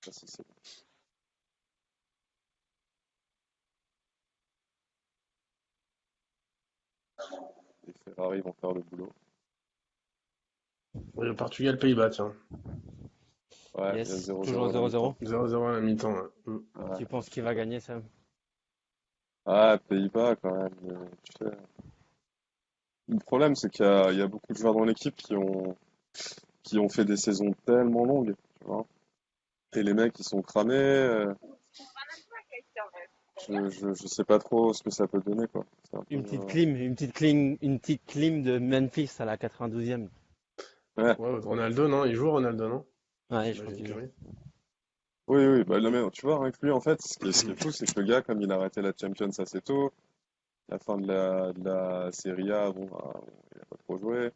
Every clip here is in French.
Ah, si, c'est bon. Les Ferrari vont faire le boulot. Le Portugal, Pays-Bas, tiens. Ouais, il y a Yes, toujours 0-0 à la mi-temps. 0-0. 0-0 à la mi-temps. Ouais. Ouais, Tu penses je qu'il sais va pas. gagner, Sam? Ah, Pays-Bas quand même. Tu sais. Le problème, c'est qu'il y a beaucoup de joueurs dans l'équipe qui ont fait des saisons tellement longues, tu vois. Et les mecs, ils sont cramés. Je sais pas trop ce que ça peut donner, quoi. C'est un peu. Une petite clim de Memphis à la 92e. Ouais. Ouais, Ronaldo, non? Il joue Ronaldo, non? Ouais, je crois J'imagine qu'il que joue. oui. Oui, oui, bah, non, mais tu vois, avec lui, en fait, ce qui est fou, c'est que le gars, comme il a arrêté la Champions assez tôt, la fin de la Serie A, bon, bah, bon, il a pas trop joué.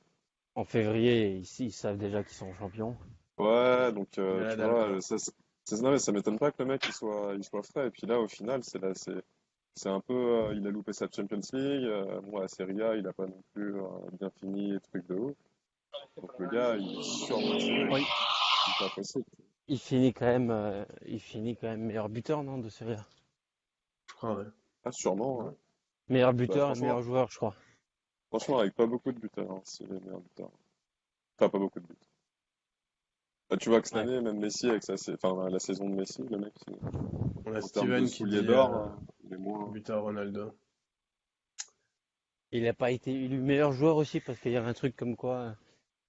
En février, ici, ils savent déjà qu'ils sont champions. Ouais, donc, Il a la tu dalle, vois, quoi. non, mais ça m'étonne pas que le mec, il soit frais. Et puis là, au final, c'est un peu, il a loupé sa Champions League. Bon, la Serie A, il a pas non plus bien fini, truc de ouf. Donc le gars, il est surmotivé, Oui. quoi. C'est pas possible. Il finit quand même meilleur buteur, non, de Serie A. Je crois, ouais. Ah, sûrement, Ouais. hein. Meilleur Bah, buteur et franchement, meilleur joueur, je crois. franchement, avec pas beaucoup de buteurs, hein, c'est les meilleurs buteurs. Enfin, pas beaucoup de buts. Bah, tu vois que cette Ouais. année, même Messi, enfin, la saison de Messi, le mec, On a en termes de Steven qui souliers dit d'or, il est moins. buteur Ronaldo. Il n'a pas été élu meilleur joueur aussi parce qu'il y avait un truc comme quoi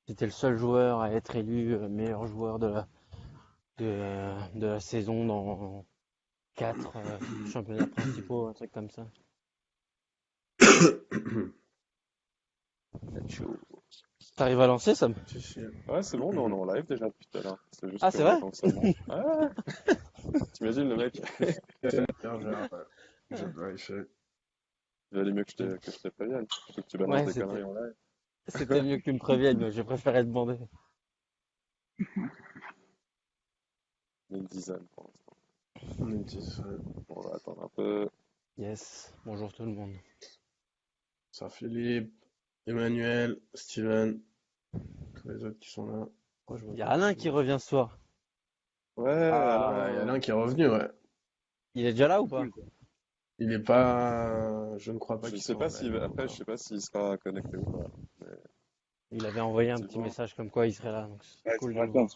c'était le seul joueur à être élu meilleur joueur de la saison dans 4 championnats principaux, un truc comme ça. Chaud. T'arrives à lancer, Sam? Si, si. Ouais, c'est bon, mais on est en live déjà depuis tout à l'heure. C'est juste Ah, c'est qu'on vrai? attend que ça monte. Ouais, t'imagines le mec? Bien, je dois y faire. Il valait mieux que je te prévienne. Plutôt que tu balances Ouais, des conneries en live. c'était mieux que tu me préviennes, mais je préférais te demander. Une dizaine pour l'instant. On est 10, ouais. On va attendre un peu. Yes, bonjour tout le monde. Ça, Philippe, Emmanuel, Steven, tous les autres qui sont là. Oh, je vois Il y a pas Alain qui qui mange. revient ce soir. Ouais, Ah, il y a Alain. l'un qui est revenu, ouais. Il est déjà là ou pas? Il est pas. Je ne crois pas Je qu'il sais soit en pas si, live après, je encore. sais pas s'il sera connecté ou pas. Mais Il avait envoyé un petit effectivement, message comme quoi il serait là, donc c'est Ouais, ce cool de le matin voir.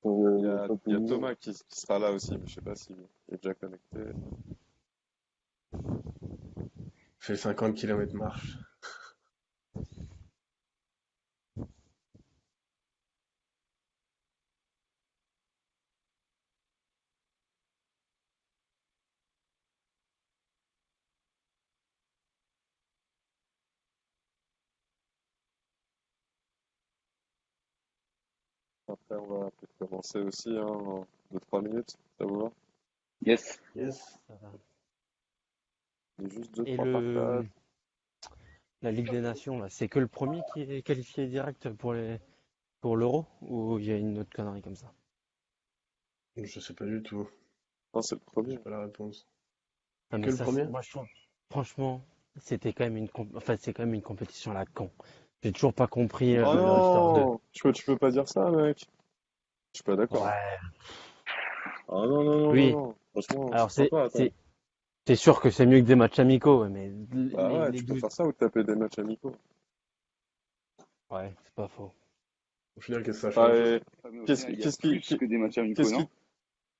il y sur le a, top il y a niveau. Thomas qui sera là aussi, mais je sais pas s'il est déjà connecté. Fait 50 km marche. Après, on va peut-être commencer aussi, hein, en 2-3 minutes. Ça vous va? Yes. Yes. Ça va. Il est juste deux Et trois partages. la Ligue des Nations, là, c'est que le premier qui est qualifié direct pour l'Euro ou il y a une autre connerie comme ça? Je sais pas du tout. Non, c'est le J'ai premier. pas la réponse. Ah, mais Que le ça, premier? moi je trouve, franchement, c'était quand même enfin, c'est quand même une compétition à la con. J'ai toujours pas compris Oh le All-Star 2. non! Tu peux pas dire ça, mec. Je suis pas d'accord. Ouais. Ah non, non, non, non, Oui, non. Franchement, je alors crois pas, attends. c'est sûr que c'est mieux que des matchs amicaux, ouais, mais Bah ouais, les tu peux 12. faire ça ou taper des matchs amicaux. Ouais, c'est pas faux. Au final, qu'est-ce que ça Ah, change? et Ah, mais au qu'est-ce final, qui, il y a qu'est-ce qui, plus que des matchs amicaux, qu'est-ce non? qui,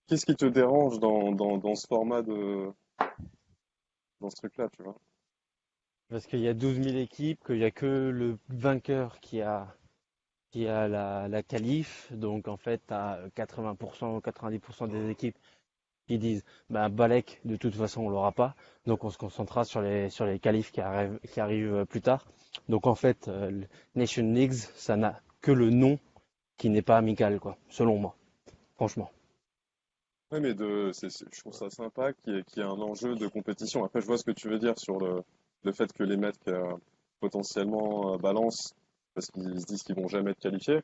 qu'est-ce qui te dérange dans ce format dans ce truc-là, tu vois? Parce qu'il y a 12 000 équipes, qu'il y a que le vainqueur qui a la qualif. Donc en fait, tu as 80% ou 90% des équipes qui disent bah, Balek, de toute façon, on l'aura pas. Donc on se concentrera sur les qualifs qui arrivent plus tard. Donc en fait, le Nation Leagues, ça n'a que le nom qui n'est pas amical, quoi, selon moi, franchement. Ouais, mais je trouve ça sympa qu'il y ait un enjeu de compétition. Après, je vois ce que tu veux dire sur le fait que les mecs potentiellement balancent parce qu'ils se disent qu'ils vont jamais être qualifiés.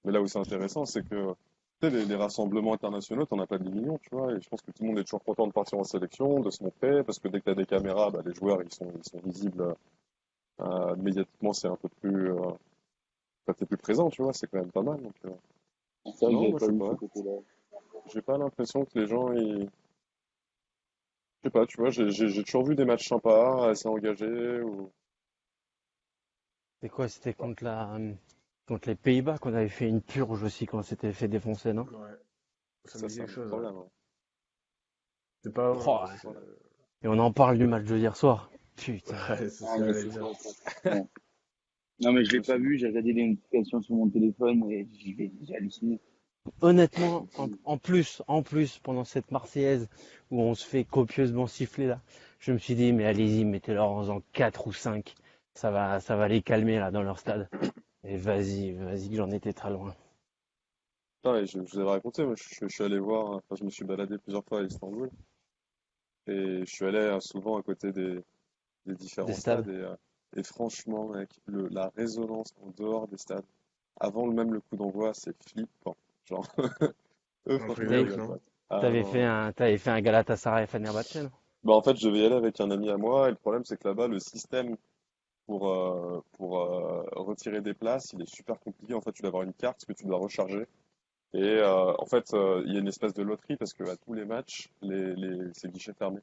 Mais là où c'est intéressant, c'est que tu sais, les rassemblements internationaux, t'en as pas de millions, tu vois. Et je pense que tout le monde est toujours content de partir en sélection, de se montrer, parce que dès que tu as des caméras, bah, les joueurs ils sont visibles médiatiquement, c'est un peu plus, enfin, t'es plus présent, tu vois. C'est quand même pas mal. Donc, C'est vrai que non, j'avais moi je pas sais vu ce pas. côté-là. j'ai pas l'impression que les gens, je sais pas, tu vois, j'ai toujours vu des matchs sympas, assez engagés, ou... C'est quoi? C'était contre les Pays-Bas qu'on avait fait une purge aussi quand on s'était fait défoncer, non? Ouais, ça me Ça, dit c'est un quelque autre chose, ouais. problème, hein. C'est pas. Oh, Voilà. et on en parle du match de hier soir. Putain. Ouais, c'est ce Ah, que mais j'allais c'est dire. bon. Non, mais je l'ai Je pas sais. vu, j'ai regardé les notifications sur mon téléphone et j'ai halluciné. Honnêtement, en plus, pendant cette Marseillaise où on se fait copieusement siffler là, je me suis dit, mais allez-y, mettez-leur en 4 ou 5. Ça va les calmer là dans leur stade. Et vas-y, que j'en étais très loin. Putain, et je vous ai raconté, moi, je suis allé voir, enfin, je me suis baladé plusieurs fois à Istanbul, et je suis allé souvent à côté des Des différents stades, stades. et franchement, mec, la résonance en dehors des stades, avant même le coup d'envoi, c'est flippant. Genre, eux, Un truc franchement, de ils T'avais ouf, rigolent non? pas. Ah t'avais non, fait non. un Galatasaray Fenerbahçe, non? Bah, en fait, je devais y aller avec un ami à moi, et le problème, c'est que là-bas, le système pour retirer des places, il est super compliqué. En fait, tu dois avoir une carte que tu dois recharger. Et en fait, il y a une espèce de loterie parce que à tous les matchs, c'est guichet fermé.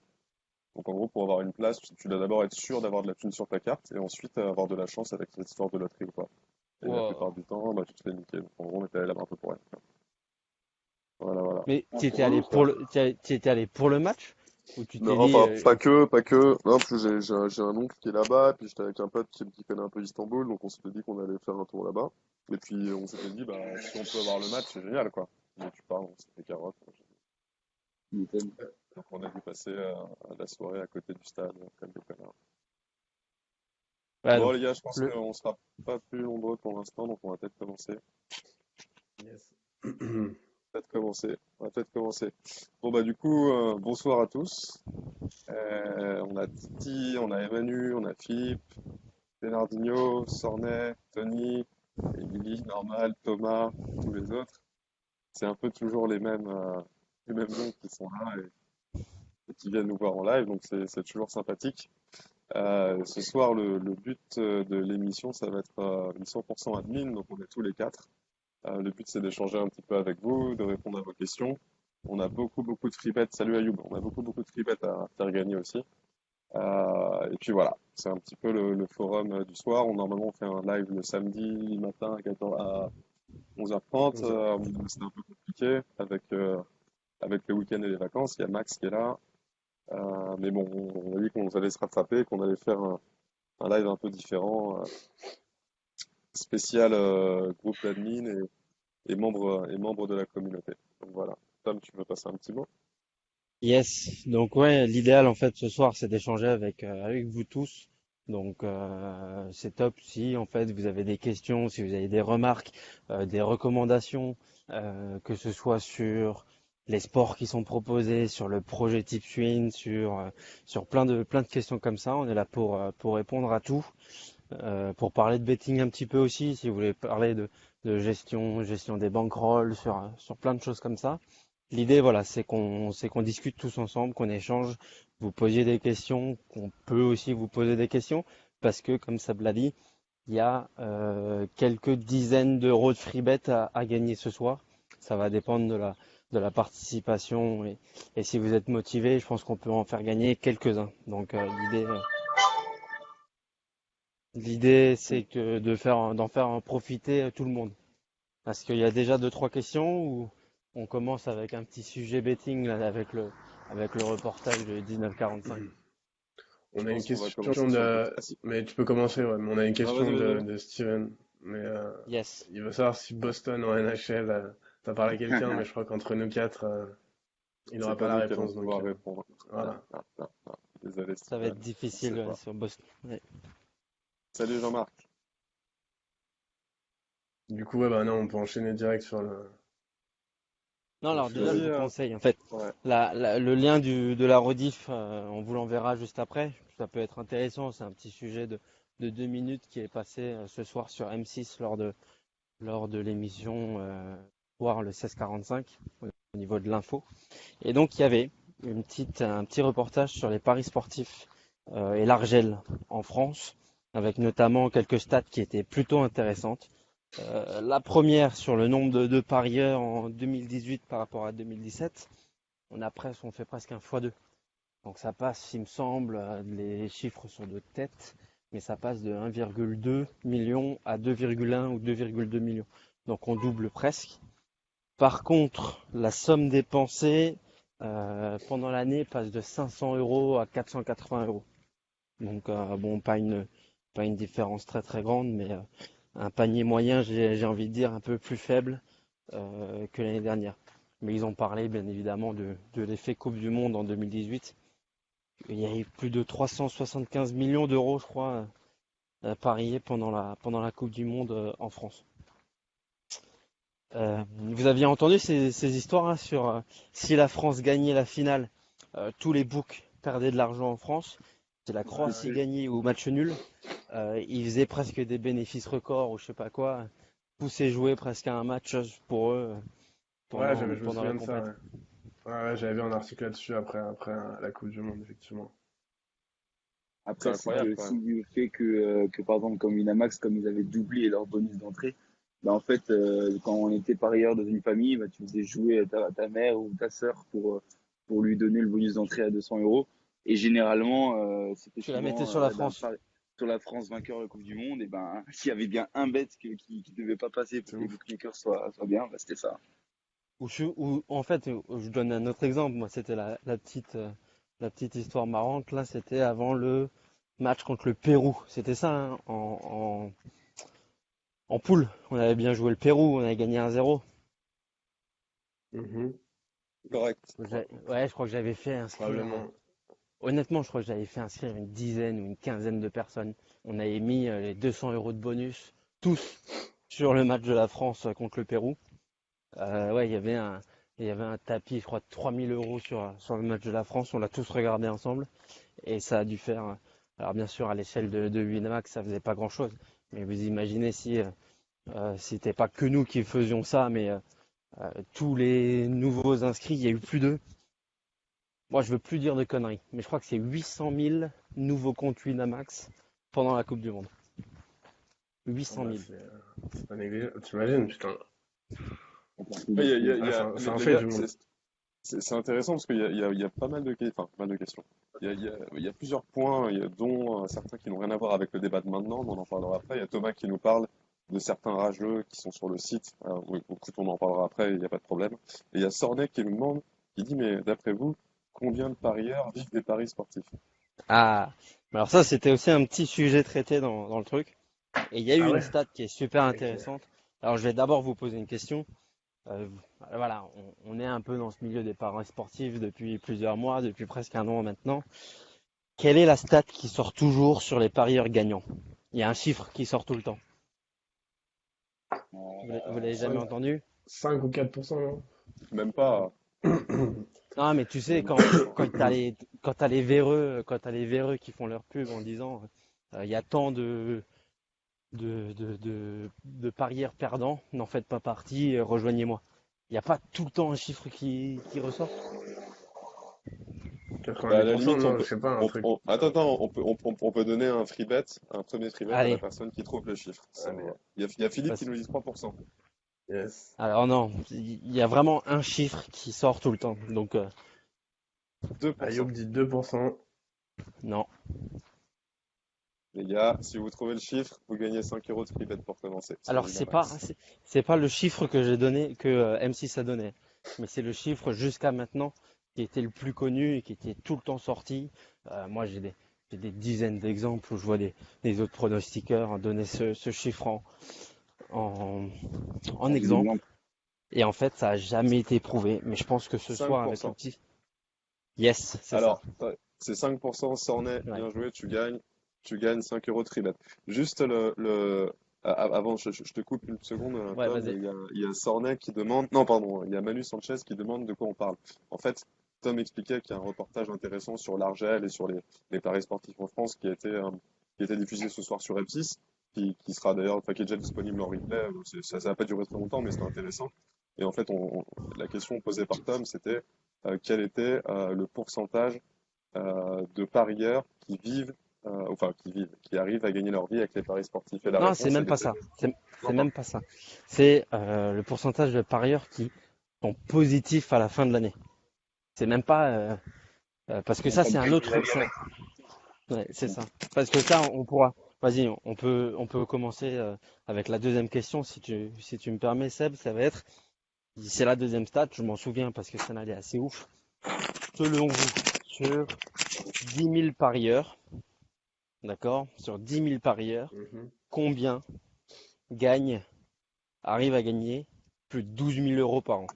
Donc en gros, pour avoir une place, tu dois d'abord être sûr d'avoir de la thune sur ta carte et ensuite avoir de la chance avec cette histoire de loterie ou pas. Et la plupart Wow. du temps, bah, tu te fais niquer. Donc en gros, on était allé là-bas un peu pour rien. Voilà, voilà. Mais Ah, tu c'est étais allé relou ça. t'y étais allé pour le match? Ou tu Mais t'es dit, enfin, pas que, pas que. Non, parce que j'ai un oncle qui est là-bas, puis j'étais avec un pote qui connaît un peu Istanbul, donc on s'était dit qu'on allait faire un tour là-bas. Et puis on s'était dit, bah, si on peut avoir le match, c'est génial, quoi. Mais tu parles, on s'est fait carotte. Tu m'étonnes. Donc on a dû passer la soirée à côté du stade, comme des connards. ouais, Bon, donc, les gars, je pense le, qu'on sera pas plus nombreux pour l'instant, donc on va peut-être commencer. Yes. Peut-être commencer. On va peut-être commencer. Bon, bah, du coup, bonsoir à tous. On a Titi, on a Emmanuel, on a Philippe, Bernardinho, Sornet, Tony, Émilie, Normal, Thomas, tous les autres. C'est un peu toujours les mêmes noms qui sont là et qui viennent nous voir en live, donc c'est toujours sympathique. Ce soir, le but de l'émission, ça va être une 100% admin, donc on est tous les quatre. Le but, c'est d'échanger un petit peu avec vous, de répondre à vos questions. On a beaucoup de free bets. Salut Ayoub, on a beaucoup de free bets à faire gagner aussi. Et puis voilà, c'est un petit peu le forum du soir. Normalement, on fait un live le samedi matin à 11h30. 11 heures. C'est un peu compliqué avec le week-end et les vacances. Il y a Max qui est là. Mais bon, on a dit qu'on allait se rattraper, qu'on allait faire un live un peu différent, spécial groupe d'admin et membres de la communauté. Donc voilà. Tom, tu veux passer un petit mot? yes. Donc ouais, l'idéal en fait ce soir, c'est d'échanger avec vous tous. Donc c'est top si en fait vous avez des questions, si vous avez des remarques, des recommandations, que ce soit sur les sports qui sont proposés, sur le projet Tipswing, sur plein de questions comme ça. On est là pour répondre à tout. Pour parler de betting un petit peu aussi, si vous voulez parler de gestion des bankrolls, sur plein de choses comme ça. L'idée, voilà, c'est qu'on discute tous ensemble, qu'on échange, vous posiez des questions, qu'on peut aussi vous poser des questions, parce que, comme Sab l'a dit, il y a quelques dizaines d'euros de free bet à gagner ce soir. Ça va dépendre de la participation et si vous êtes motivé, je pense qu'on peut en faire gagner quelques-uns. Donc l'idée, c'est que d'en faire profiter tout le monde. Parce qu'il y a déjà deux, trois questions où on commence avec un petit sujet betting là, avec le reportage de 1945. On Je a une pense qu'on va question commencer sur le côté. de. Ah si. Mais tu peux commencer, ouais. Mais on a une Ah, question vas-y. de Steven. Mais Yes. il veut savoir si Boston en NHL, t'as parlé à quelqu'un, mais je crois qu'entre nous quatre, il C'est n'aura pas pas la nous qui allons réponse. Donc pouvoir répondre. Ah, voilà. ah, ah, ah. Désolé, Ça va Steven. être On sait difficile ouais, pas. sur Boston. Ouais. Salut Jean-Marc. Du coup, ouais, bah non, on peut enchaîner direct Non, sur le alors déjà, je sujet. Vas-y. vous conseille, en fait, Ouais. le lien de la rediff, on vous l'enverra juste après. Ça peut être intéressant. C'est un petit sujet de 2 minutes qui est passé ce soir sur M6 lors de l'émission Soir le 16h45 au niveau de l'info. Et donc, il y avait un petit reportage sur les paris sportifs et l'Argel en France, avec notamment quelques stats qui étaient plutôt intéressantes. La première sur le nombre de parieurs en 2018 par rapport à 2017, on fait presque un x2. Donc ça passe, il me semble, les chiffres sont de tête, mais ça passe de 1,2 million à 2,1 ou 2,2 millions. Donc on double presque. Par contre, la somme dépensée pendant l'année passe de 500 euros à 480 euros. Donc bon, pas une différence très très grande, mais un panier moyen, j'ai envie de dire, un peu plus faible que l'année dernière. Mais ils ont parlé bien évidemment de l'effet Coupe du Monde en 2018. Il y a eu plus de 375 millions d'euros, je crois, pariés pendant la Coupe du Monde en France. Vous aviez entendu ces histoires hein, sur si la France gagnait la finale, tous les books perdaient de l'argent en France. Si la Croatie oui. gagnait au match nul, ils faisaient presque des bénéfices records ou je sais pas quoi. Poussaient jouer presque à un match pour eux Ouais, je me pendant la souviens de ça, compète. ouais. Ouais, j'avais vu un article là-dessus après la Coupe du Monde, effectivement. C'est Après, c'était incroyable quand aussi même. le fait que, par exemple, comme Winamax, comme ils avaient doublé leur bonus d'entrée, bah, en fait, quand on était parieur dans une famille, bah, tu faisais jouer ta mère ou ta sœur pour lui donner le bonus d'entrée à 200 euros. Et généralement, c'était Tu la mettais souvent sur la ben, France. sur la France vainqueur de la Coupe du Monde. Et ben, s'il y avait bien un bet qui devait pas passer pour C'est que les ouf. bookmakers soient bien, bah, c'était ça. Ou en fait, je donne un autre exemple. Moi, c'était la petite histoire marrante. Là, c'était avant le match contre le Pérou. C'était ça, hein, en poule. On avait bien joué le Pérou, on avait gagné 1-0. Mhm. Correct. Ouais. Ouais, je crois que j'avais fait inscrire. Probablement. Honnêtement, je crois que j'avais fait inscrire une dizaine ou une quinzaine de personnes. On avait mis les 200 euros de bonus, tous sur le match de la France contre le Pérou. Ouais, il y avait un tapis, je crois, de 3000 euros sur le match de la France. On l'a tous regardé ensemble. Et ça a dû faire. Alors, bien sûr, à l'échelle de Winamax, ça faisait pas grand-chose. Mais vous imaginez si c'était pas que nous qui faisions ça, mais tous les nouveaux inscrits, il y a eu plus de. Moi, je veux plus dire de conneries, mais je crois que c'est 800 000 nouveaux comptes Winamax pendant la Coupe du Monde. Ah 800 bah, 000. c'est pas négligeable. T'imagines, putain. On partait Ouais, de fou. Ah, c'est un les fait gars, du monde. c'est intéressant parce qu'il y a pas mal de, enfin, pas mal de questions. Il y a plusieurs points, dont certains qui n'ont rien à voir avec le débat de maintenant, mais on en parlera après. Il y a Thomas qui nous parle de certains rageux qui sont sur le site. Oui, écoute, on en parlera après, il n'y a pas de problème. Et il y a Sornet qui nous demande, qui dit, mais d'après vous, combien de parieurs vivent des paris sportifs? Ah, alors ça, c'était aussi un petit sujet traité dans le truc. Et il y a eu Ah une ouais? stat qui est super Ok. intéressante. Alors, je vais d'abord vous poser une question. Euh, voilà, on est un peu dans ce milieu des paris sportifs depuis plusieurs mois, depuis presque un an maintenant. Quelle est la stat qui sort toujours sur les parieurs gagnants? Il y a un chiffre qui sort tout le temps. Vous l'avez jamais 5, entendu? 5 ou 4%, non? Même pas, Non, mais tu sais, même, quand t'as les véreux qui font leur pub en disant, il y a tant de parieurs perdants, n'en faites pas partie, rejoignez-moi. Il n'y a pas tout le temps un chiffre qui ressort? bah, à la 90%, limite, non, je sais pas, un truc. attends, on peut donner un free bet, un premier free bet à la Allez, personne qui trouve le chiffre. Allez, Il y a Philippe qui parce- nous dit 3%. yes. alors non, il y a vraiment un chiffre qui sort tout le temps. Donc, 2%. Ayoub dit 2%. non. Les gars, si vous trouvez le chiffre, vous gagnez 5 euros de free bet pour commencer sur Alors, Winamax. c'est pas le chiffre que j'ai donné, que M6 a donné, mais c'est le chiffre jusqu'à maintenant qui était le plus connu et qui était tout le temps sorti. Moi, j'ai des dizaines d'exemples où je vois des autres pronostiqueurs donner ce chiffre en, en Un jeu exemple. d'exemple. Et en fait, ça a jamais été prouvé. Mais je pense que ce soir, avec le 5%. petit. Yes, c'est ça. Alors, ouais, c'est 5%, Sornet, Ouais. bien joué, tu gagnes 5 euros de free bet. Juste avant, je te coupe une seconde, Ouais, Tom, vas-y. il y a Sornet qui demande, non, pardon, il y a Manu Sanchez qui demande de quoi on parle. En fait, Tom expliquait qu'il y a un reportage intéressant sur l'Argel et sur les paris sportifs en France qui a été diffusé ce soir sur M6, qui sera d'ailleurs, enfin, qui est déjà disponible en replay. Ça va pas durer très longtemps, mais c'était intéressant. Et en fait, la question posée par Tom, c'était quel était le pourcentage de parieurs qui vivent enfin qui arrivent à gagner leur vie avec les paris sportifs. Et la Non, c'est réponse, même elle pas était ça. C'est non, pardon. même pas ça. C'est le pourcentage de parieurs qui sont positifs à la fin de l'année. C'est même pas parce que On n'a ça pas c'est un gagné autre. la gamme. Ouais, c'est ça. Parce que ça on pourra. Vas-y, on peut commencer avec la deuxième question si tu me permets, Seb. Ça va être c'est la deuxième stat. Je m'en souviens parce que ça elle est assez ouf. Selon vous, sur 10 000 parieurs, d'accord, sur 10 000 parieurs, Mhm. combien gagnent arrive à gagner plus de 12 000 euros par an.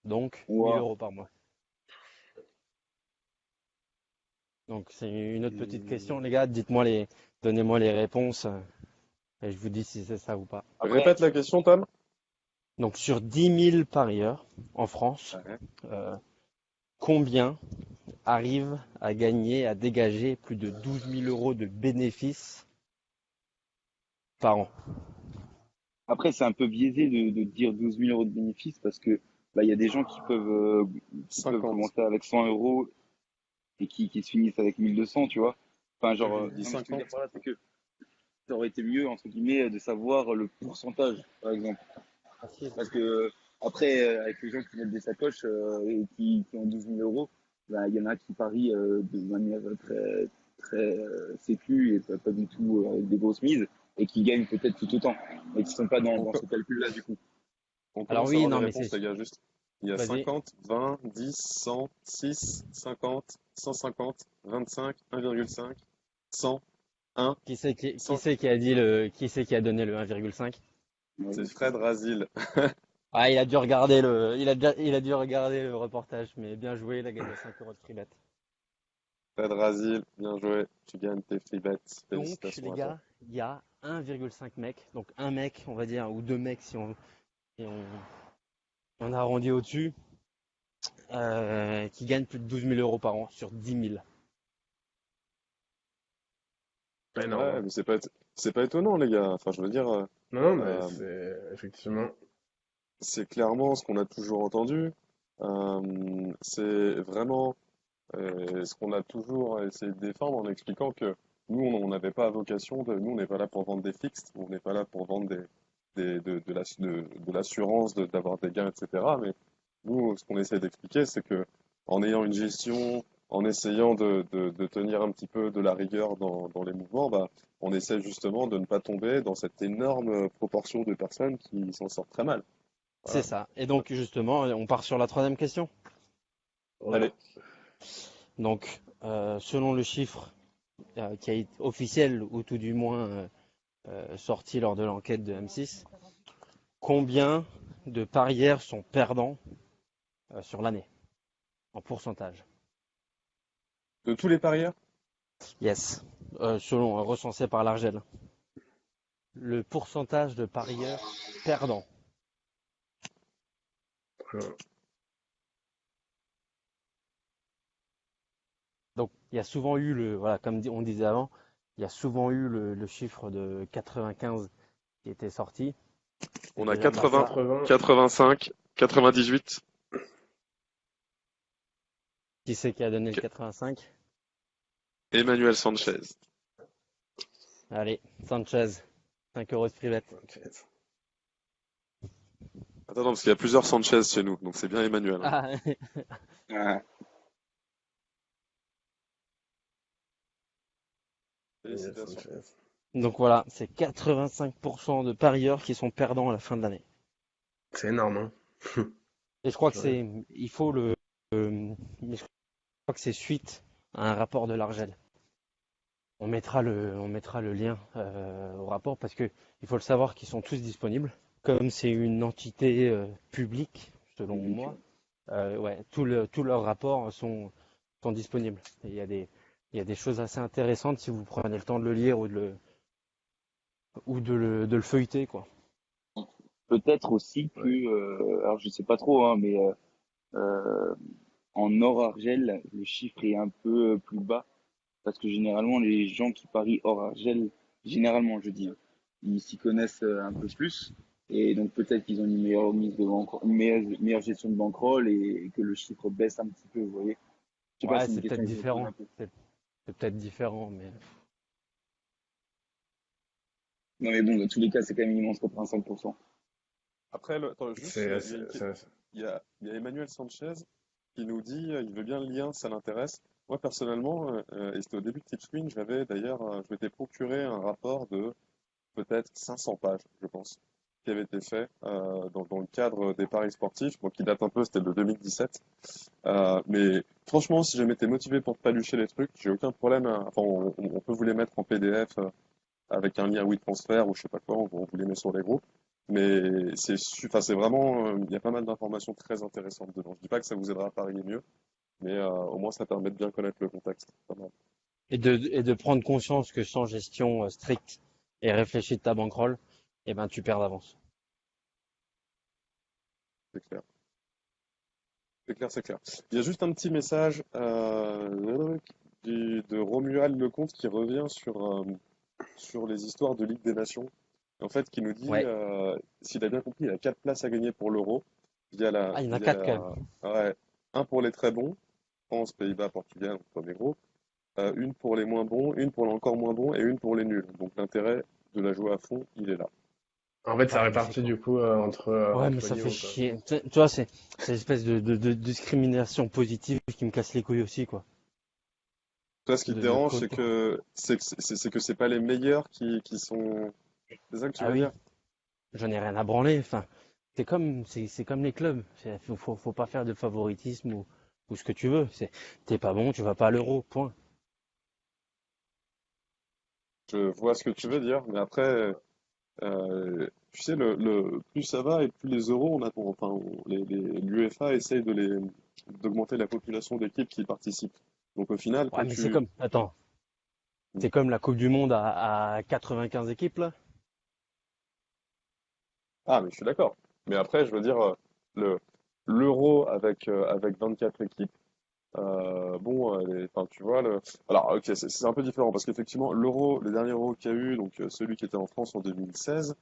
Donc, 1000 Ouah. euros par mois. Donc, c'est une autre petite question, les gars. Donnez-moi les réponses et je vous dis si c'est ça ou pas. Après, Répète la question, Tom. Donc, sur 10 000 parieurs en France, Ouais. euh, combien arrivent à gagner, à dégager plus de 12 000 euros de bénéfices par an? après, c'est un peu biaisé de dire 12 000 euros de bénéfices parce que bah, il y a des gens qui peuvent 50. commencer avec 100 euros et qui se finissent avec 1200, tu vois. Enfin, Moi, genre, je dis non, mais ce que je veux dire 50. par là, c'est que ça aurait été mieux, entre guillemets, de savoir le pourcentage, par exemple. Facile. Parce que après, avec les gens qui mettent des sacoches et qui ont 12 000 euros, bah, il y en a qui parient de manière très, très sécu et pas du tout avec des grosses mises et qui gagnent peut-être tout autant, mais qui sont pas On, dans co- ce calcul-là du coup. on Alors commence à oui, avoir des non, mais réponses, les gars, juste. Il y a vas-y. 50, 20, 10, 100, 6, 50, 150, 25, 1,5, 100, 1, Qui 100. c'est qui c'est qui a donné le 1,5? Ouais, C'est je sais. Fred Razil. Ah, il a dû regarder le reportage, mais bien joué, il a gagné 5 euros de free bet. Fred Razil, bien joué. Tu gagnes tes free bets. Donc, les Félicitations à toi. gars, il y a 1,5 mec, donc un mec, on va dire, ou deux mecs si on arrondit au-dessus, qui gagnent plus de 12 000 euros par an sur 10 000. Pas énorme, Ouais, hein. mais c'est pas étonnant, les gars. Enfin, je veux dire, Non, non, mais euh, c'est effectivement. c'est clairement ce qu'on a toujours entendu. C'est vraiment ce qu'on a toujours essayé de défendre en expliquant que nous, on n'avait pas vocation nous, on n'est pas là pour vendre des fixes, on n'est pas là pour vendre de l'assurance, d'avoir des gains, etc. Mais nous, ce qu'on essaie d'expliquer, c'est que en ayant une gestion, en essayant de tenir un petit peu de la rigueur dans les mouvements, bah, on essaie justement de ne pas tomber dans cette énorme proportion de personnes qui s'en sortent très mal. C'est Voilà. ça. Et donc, justement, on part sur la troisième question. Ouais. Allez, Donc, selon le chiffre qui a été officiel, ou tout du moins sorti lors de l'enquête de M6, combien de parieurs sont perdants sur l'année, en pourcentage? de tous les parieurs, Yes. Selon recensé par l'Argel. Le pourcentage de parieurs perdants. Alors, Donc, il y a souvent eu voilà, comme on disait avant, il y a souvent eu le chiffre de 95 qui était sorti. on a C'était genre, bah 80, ça, 80. 85, 98. qui c'est qui a donné le 85? Emmanuel Sanchez. Allez, Sanchez, 5 euros de free bet. Ok. Attends, non, parce qu'il y a plusieurs Sanchez chez nous, donc c'est bien Emmanuel, hein. Ah, Ah, Daniel Félicitations. Sanchez. donc voilà, c'est 85% de parieurs qui sont perdants à la fin de l'année. C'est énorme, hein. Et je crois que Ouais. il faut mais je crois que c'est suite à un rapport de l'Argel. On mettra le lien au rapport parce que il faut le savoir qu'ils sont tous disponibles. Comme c'est une entité publique, selon public. moi, ouais, tous leurs rapports sont disponibles. Et il y a des choses assez intéressantes si vous prenez le temps de le lire ou de le feuilleter, quoi. Peut-être aussi que, Ouais. alors je sais pas trop, hein, mais euh, en hors argel, le chiffre est un peu plus bas parce que généralement les gens qui parient hors argel, généralement je dis, hein, ils s'y connaissent un peu plus et donc peut-être qu'ils ont une meilleure mise de bankroll, une meilleure gestion de bankroll et que le chiffre baisse un petit peu, vous voyez. Je sais pas, Ouais, c'est une c'est peut-être question que je me pose différent. un peu. C'est peut-être différent, mais Non, mais bon, dans tous les cas, c'est quand même immense 85%. Après, attends, juste, C'est, c'est, c'est- il y a Emmanuel Sanchez qui nous dit il veut bien le lien, ça l'intéresse. Moi, personnellement, et c'était au début de Tipswing, j'avais d'ailleurs, je m'étais procuré un rapport de peut-être 500 pages, je pense, qui avait été fait dans le cadre des paris sportifs, bon, qui date un peu, c'était de 2017. Mais franchement, si jamais t'es motivé pour palucher les trucs, j'ai aucun problème. Enfin, on peut vous les mettre en PDF avec un lien WeTransfer ou je sais pas quoi, on vous les met sur les groupes. Mais enfin, c'est vraiment, il y a pas mal d'informations très intéressantes dedans. Je dis pas que ça vous aidera à parier mieux, mais au moins ça permet de bien connaître le contexte. Pas mal, et de prendre conscience que sans gestion stricte et réfléchie de ta bankroll, eh ben tu perds d'avance. c'est clair. C'est clair, c'est clair. Il y a juste un petit message de Romuald Lecomte qui revient sur les histoires de Ligue des Nations. En fait, qui nous dit, Ouais. s'il a bien compris, il y a 4 places à gagner pour l'Euro. Ah, il y en a Via quatre quand même. la, ouais, un pour les très bons, France, Pays-Bas, Portugal, premier gros. Une pour les moins bons, une pour les encore moins bons et une pour les nuls. Donc l'intérêt de la jouer à fond, il est là. En fait, ça Ouais, mais c'est répartit quoi? du coup Ouais, mais entre ça fait niveaux, quoi. chier. Tu vois, c'est l'espèce de discrimination positive qui me casse les couilles aussi, quoi. Toi, ce qui te De dérange, con- c'est que c'est pas les meilleurs qui sont. C'est ça que tu Ah veux oui, dire? j'en ai rien à branler. Enfin, c'est comme les clubs. Faut pas faire de favoritisme ou ce que tu veux. T'es pas bon, tu vas pas à l'Euro, point. Je vois ce que tu veux dire, mais après, tu sais, plus ça va et plus les euros, enfin, l'UEFA essaye d'augmenter la population d'équipes qui participent. Donc au final, Ouais, quand mais tu, c'est comme la Coupe du Monde à 95 équipes là. ah, mais je suis d'accord. Mais après, je veux dire, le, l'euro avec 24 équipes, bon, enfin, tu vois, alors, ok, c'est un peu différent parce qu'effectivement, le dernier euro qu'il y a eu, donc celui qui était en France en 2016,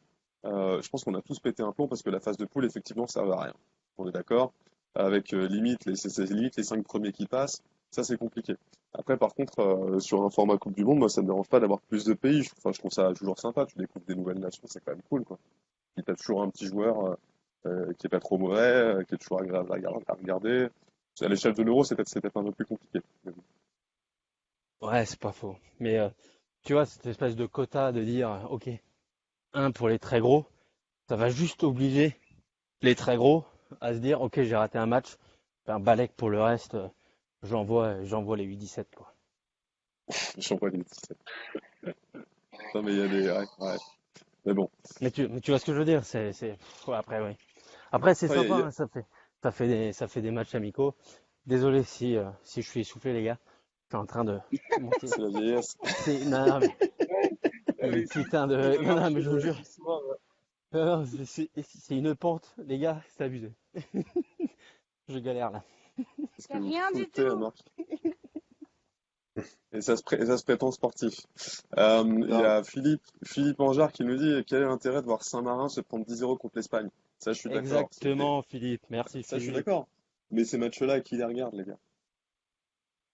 je pense qu'on a tous pété un plomb parce que la phase de poule, effectivement, ça servait à rien. On est d'accord? Avec limite, c'est limite les 5 premiers qui passent, ça c'est compliqué. Après, par contre, sur un format Coupe du Monde, moi, ça me dérange pas d'avoir plus de pays. Enfin, je trouve ça toujours sympa. Tu découvres des nouvelles nations, c'est quand même cool, quoi. Puis t'as toujours un petit joueur qui est pas trop mauvais, qui est toujours agréable à regarder. À l'échelle de l'euro, c'est peut-être un peu plus compliqué. Mais bon. Ouais, c'est pas faux. Mais tu vois, cette espèce de quota de dire, ok, un pour les très gros, ça va juste obliger les très gros à se dire, ok, j'ai raté un match, un balèque pour le reste, j'envoie les 8-17 quoi. Je sens pas les 17. Non, mais il y a des. Ouais, ouais. Mais bon. Mais tu vois ce que je veux dire, ouais, après, oui. Après, c'est Après, sympa, hein, ça fait des matchs amicaux. Désolé si je suis essoufflé, les gars. Je suis en train de monter. c'est la vieillesse. Non, non, mais Ah, une mais putain c'est de. Non, grave non, mais que je vous jure. ce soir, Non, non, c'est une pente, les gars, c'est abusé. Je galère là. Qu'est-ce que C'est vous rien du foutez à tout. Marc? Et ça se prétend sportif. Il y Non, a Philippe Anjar qui nous dit quel est l'intérêt de voir Saint-Marin se prendre 10-0 contre l'Espagne. Ça, je suis d'accord. Exactement, Philippe. Merci, Ça, je suis Philippe. d'accord. Mais ces matchs-là, qui les regarde, les gars?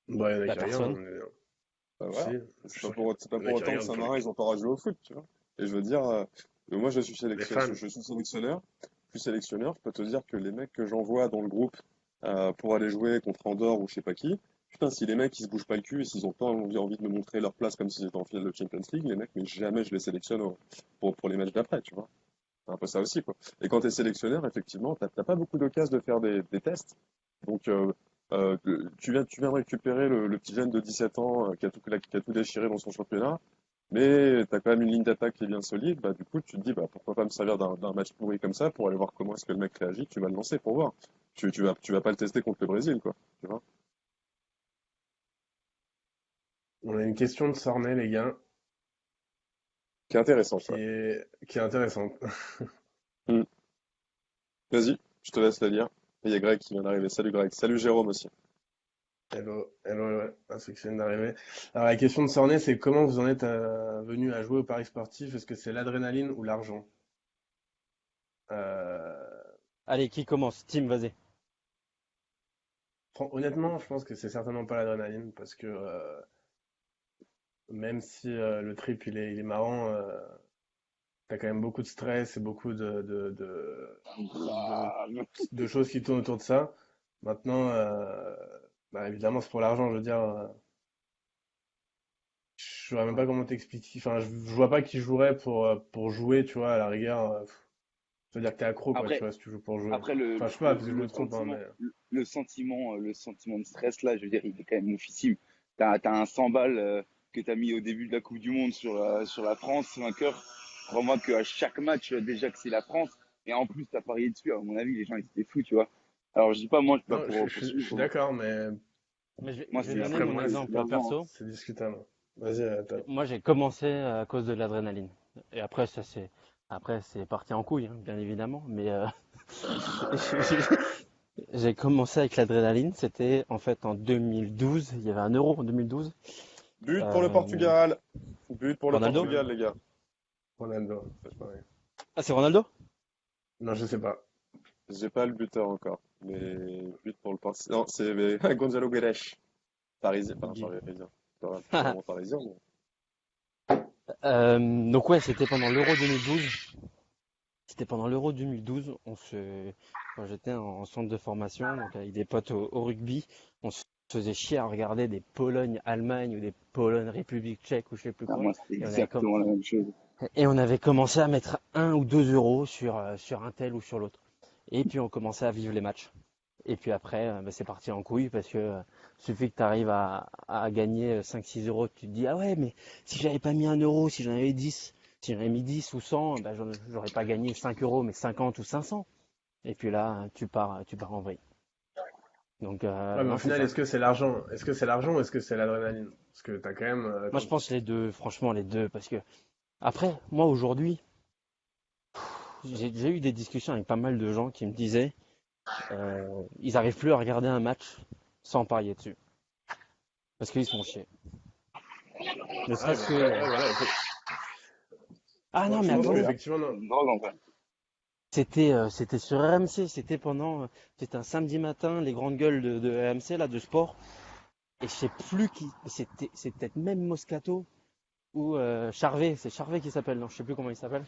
bah, il y en a Bah, qui regardent, personne. hein, mais Bah si, voilà. je suis C'est pas sûr qu'il c'est pas y en pour a qui autant que regardent pour Saint-Marin, ils ont pas à jouer au foot, tu vois. Et je veux dire, moi, les fans. je suis sélectionneur. Je suis sélectionneur. Je peux te dire que les mecs que j'envoie dans le groupe pour aller jouer contre Andorre ou je sais pas qui, putain, si les mecs ils se bougent pas le cul et s'ils ont pas envie de me montrer leur place comme s'ils étaient en finale de Champions League, les mecs, mais jamais je les sélectionne pour les matchs d'après, tu vois. C'est un peu ça aussi, quoi. Et quand tu es sélectionneur, effectivement, t'as pas beaucoup d'occasions de faire des tests. Donc, tu viens de récupérer le petit jeune de 17 ans qui a tout déchiré dans son championnat, mais tu as quand même une ligne d'attaque qui est bien solide. Bah, du coup, tu te dis, bah, pourquoi pas me servir d'un match pourri comme ça pour aller voir comment est-ce que le mec réagit. Tu vas le lancer pour voir. Tu vas pas le tester contre le Brésil, quoi. Tu vois? On a une question de Sornay, les gars, Qui est intéressant, qui quoi. est intéressante. Hmm. Vas-y, je te laisse la lire. Et il y a Greg qui vient d'arriver. Salut Greg. Salut Jérôme aussi. Hello, hello, ouais, c'est que je viens d'arriver. Alors, la question de Sornay, c'est comment vous en êtes venu à jouer au paris sportif? Est-ce que c'est l'adrénaline ou l'argent? Euh, Allez, qui commence? Tim, vas-y. Honnêtement, je pense que c'est certainement pas l'adrénaline parce que même si le trip il est marrant, t'as quand même beaucoup de stress et beaucoup Ah, de choses qui tournent autour de ça. Maintenant, bah, évidemment, c'est pour l'argent, je veux dire. Je saurais même pas comment t'expliquer. Enfin, je vois pas qui jouerait pour jouer, tu vois, à la rigueur. Ça veut dire que t'es accro, quoi, tu Après, vois, si tu joues pour jouer. après Enfin, je sais pas, peut-être que je me trompe, hein, mais. le sentiment de stress là, je veux dire, il est quand même oufissime. T'as un 100 balles que t'as mis au début de la Coupe du Monde sur la France, vainqueur. Crois-moi qu'à chaque match, déjà que c'est la France, et en plus t'as parié dessus, à mon avis, les gens ils étaient fous, tu vois. Alors je dis pas, moi je suis pas Non, je suis pour- d'accord, mais Mais je vais, moi je vais c'est donner après, mon moi, c'est exemple l'argent, hein. perso. c'est discutable. Vas-y, Moi, j'ai commencé à cause de l'adrénaline. Et après, après, c'est parti en couille, hein, bien évidemment. Mais j'ai commencé avec l'adrénaline. C'était en fait en 2012. Il y avait un euro en 2012. But pour le Euh, Portugal. But pour le Ronaldo? Portugal, les gars. Ronaldo, c'est pareil. Ah, c'est Ronaldo? Non, je sais pas. J'ai pas le buteur encore. Mais but pour le Portugal. Non, c'est Gonzalo Guedes. Parisien. Enfin, parisien. Pas vraiment parisien, mais. Donc ouais, c'était pendant l'Euro 2012. C'était pendant l'Euro 2012. Quand j'étais en centre de formation, donc avec des potes au rugby, on se faisait chier à regarder des Pologne-Allemagne ou des Pologne-République tchèque ou je sais plus Ah, quoi. moi c'était Et on avait, exactement la même chose. et on avait commencé à mettre 1 ou 2 euros sur un tel ou sur l'autre. Et puis on commençait à vivre les matchs. Et puis après, bah, c'est parti en couille parce que suffit que tu arrives à gagner 5-6 euros, tu te dis, ah ouais, mais si j'avais pas mis 1 euro, si j'en avais 10, si j'en avais mis 10 ou 100, bah, j'aurais pas gagné 5 euros, mais 50 ou 500. Et puis là, tu pars en vrille. Donc, Ouais, mais au non, c'est final, ça. est-ce que c'est l'argent? Est-ce que c'est l'argent ou est-ce que c'est l'adrénaline? Parce que t'as quand même, Moi, je pense les deux, franchement, les deux. Parce que, après, moi, aujourd'hui, j'ai eu des discussions avec pas mal de gens qui me disaient, ils arrivent plus à regarder un match sans parier dessus. Parce qu'ils se font chier. Ne ouais, serait-ce mais que, après, ouais, voilà. ah non, Je mais pense attends, qu'effectivement, non. C'est une drogue en fait. c'était sur RMC, c'était un samedi matin, les grandes gueules de RMC, là, de sport. Et je sais plus qui, c'est peut-être même Moscato ou Charvet, c'est Charvet qui s'appelle, non, je sais plus comment il s'appelle,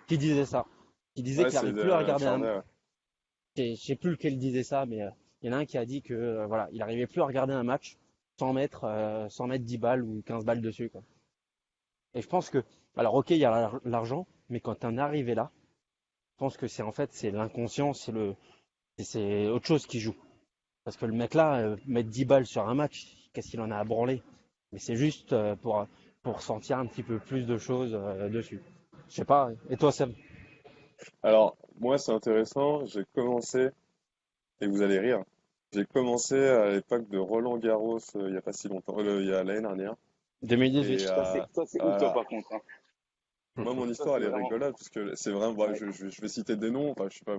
qui disait ça. Qui disait Ouais, qu'il c'est arrive plus à regarder un, Charvet, ouais. je sais plus lequel disait ça, mais il y en a un qui a dit que, voilà, il arrivait plus à regarder un match sans mettre 10 balles ou 15 balles dessus, quoi. Et je pense que, alors ok, il y a l'argent, mais quand t'en es arrivé là, je pense que c'est l'inconscient, c'est autre chose qui joue. Parce que le mec là, mettre 10 balles sur un match, qu'est-ce qu'il en a à branler? Mais c'est juste pour sentir un petit peu plus de choses dessus. Je sais pas. Et toi, Seb? Alors, moi, c'est intéressant. J'ai commencé, et vous allez rire, j'ai commencé à l'époque de Roland Garros, il y a pas si longtemps, il y a l'année dernière. Et 2018. Ça c'est ouf toi voilà. par contre, hein. Moi, mon Ça histoire, c'est elle est vraiment rigolote, parce que c'est vraiment, bon, ouais. je vais citer des noms, enfin, je sais pas,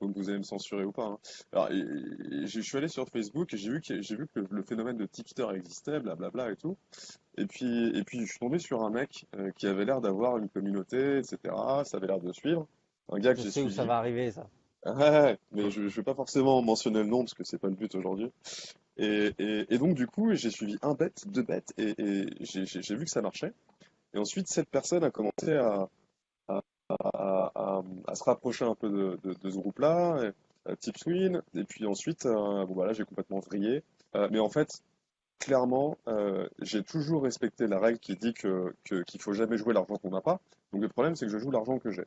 vous allez me censurer ou pas, hein. Alors, je suis allé sur Facebook et j'ai vu que le phénomène de tipster existait, blablabla et tout. Et puis, je suis tombé sur un mec qui avait l'air d'avoir une communauté, etc. Ça avait l'air de suivre. Un gars que Je j'ai sais où ça suivi. va arriver, ça. Ouais, mais je vais pas forcément mentionner le nom parce que c'est pas le but aujourd'hui. Et donc, du coup, j'ai suivi un bet, deux bets, et j'ai vu que ça marchait. Et ensuite, cette personne a commencé à se rapprocher un peu de ce groupe-là, Tipswin, et puis ensuite, bon, voilà, j'ai complètement vrillé. Mais en fait, clairement, j'ai toujours respecté la règle qui dit qu'il faut jamais jouer l'argent qu'on n'a pas. Donc le problème, c'est que je joue l'argent que j'ai.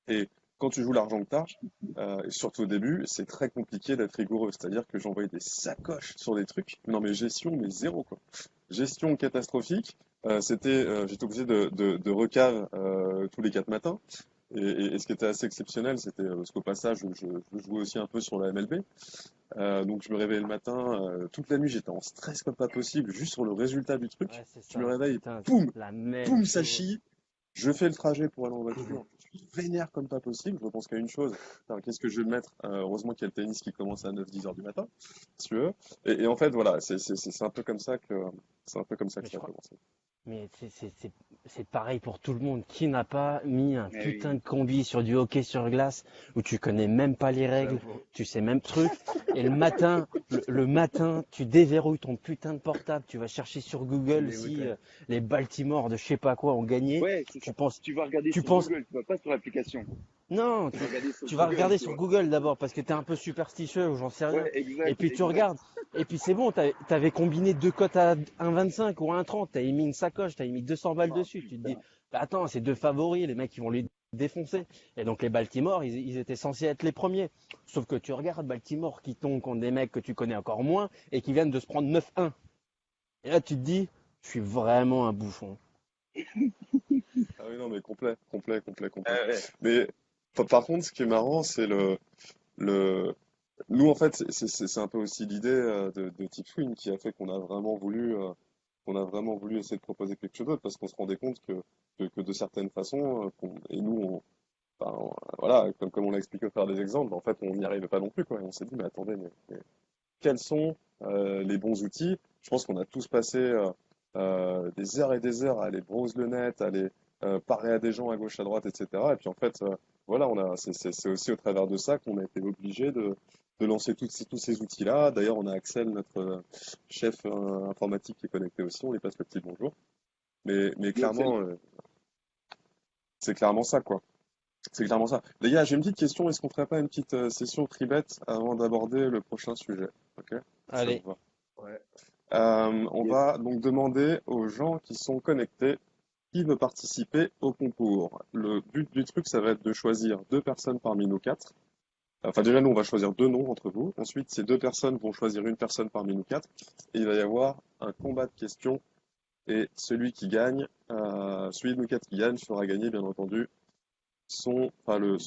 Et quand tu joues l'argent que tu as, et surtout au début, c'est très compliqué d'être rigoureux. C'est-à-dire que j'envoyais des sacoches sur des trucs. Non mais gestion, mais zéro quoi. Gestion catastrophique. J'étais obligé de recave tous les 4 matins. Et ce qui était assez exceptionnel, c'était parce qu'au passage, je jouais aussi un peu sur la MLB. Donc je me réveillais le matin, toute la nuit j'étais en stress comme pas possible, juste sur le résultat du truc. Ouais, c'est Je me ça. réveille, Putain, boum, la même boum, ça chose. chie. Je fais le trajet pour aller en voiture. Je suis vénère comme pas possible. Je pense qu'à une chose, putain, qu'est-ce que je vais me mettre? Heureusement qu'il y a le tennis qui commence à 9-10 heures du matin, si tu veux. Et en fait, voilà, c'est un peu comme ça que Mais je ça a crois, commencé. mais c'est pareil pour tout le monde. Qui n'a pas mis un Mais putain oui. de combi sur du hockey sur glace où tu connais même pas les règles, J'avoue. tu sais même truc, et le matin, le matin, tu déverrouilles ton putain de portable, tu vas chercher sur Tu Google me si dégoûtais. les Baltimore de je sais pas quoi ont gagné. Ouais, c'est Tu ça. penses, Tu vas regarder tu sur penses, Google, tu vas pas sur l'application. non, Tu vas regarder sur tu vas Google, regarder tu sur vois. Google d'abord parce que t'es un peu superstitieux ou j'en sais rien. Ouais, Et exact, puis tu exact. regardes, et puis c'est bon, t'avais combiné deux cotes à 1,25 ou 1,30, t'avais mis une sacoche, t'avais mis 200 balles Ah dessus. Tu te dis, putain. bah attends, c'est deux favoris, les mecs ils vont lui défoncer. Et donc les Baltimore, ils étaient censés être les premiers. Sauf que tu regardes Baltimore qui tombe contre des mecs que tu connais encore moins et qui viennent de se prendre 9-1. Et là tu te dis, je suis vraiment un bouffon. Ah oui, non, mais complet, complet, complet, complet. Ouais. Mais par contre, ce qui est marrant, c'est le... Nous, en fait, c'est un peu aussi l'idée de Tipwin qui a fait qu'on a vraiment voulu essayer de proposer quelque chose d'autre, parce qu'on se rendait compte que de certaines façons, et nous, voilà, comme on l'a expliqué au travers des exemples, en fait, on n'y arrivait pas non plus, quoi. Et on s'est dit, mais attendez, mais quels sont les bons outils? Je pense qu'on a tous passé des heures et des heures à aller browse le net, à aller parler à des gens à gauche, à droite, etc. Et puis en fait, voilà, c'est aussi au travers de ça qu'on a été obligé de lancer tous ces outils-là. D'ailleurs, on a Axel, notre chef informatique qui est connecté aussi, on lui passe le petit bonjour. Mais Yo, Axel. clairement, c'est clairement ça, quoi. C'est clairement ça. Les gars, j'ai une petite question. Est-ce qu'on ferait pas une petite session tribet avant d'aborder le prochain sujet? Ok? Si ça vous Allez, va. Ouais. On Yes. va donc demander aux gens qui sont connectés qui veut participer au concours. Le but du truc, ça va être de choisir deux personnes parmi nous quatre. Enfin, déjà, nous, on va choisir deux noms entre vous. Ensuite, ces deux personnes vont choisir une personne parmi nous quatre. Et il va y avoir un combat de questions. Et celui de nous quatre qui gagne fera gagner, bien entendu, son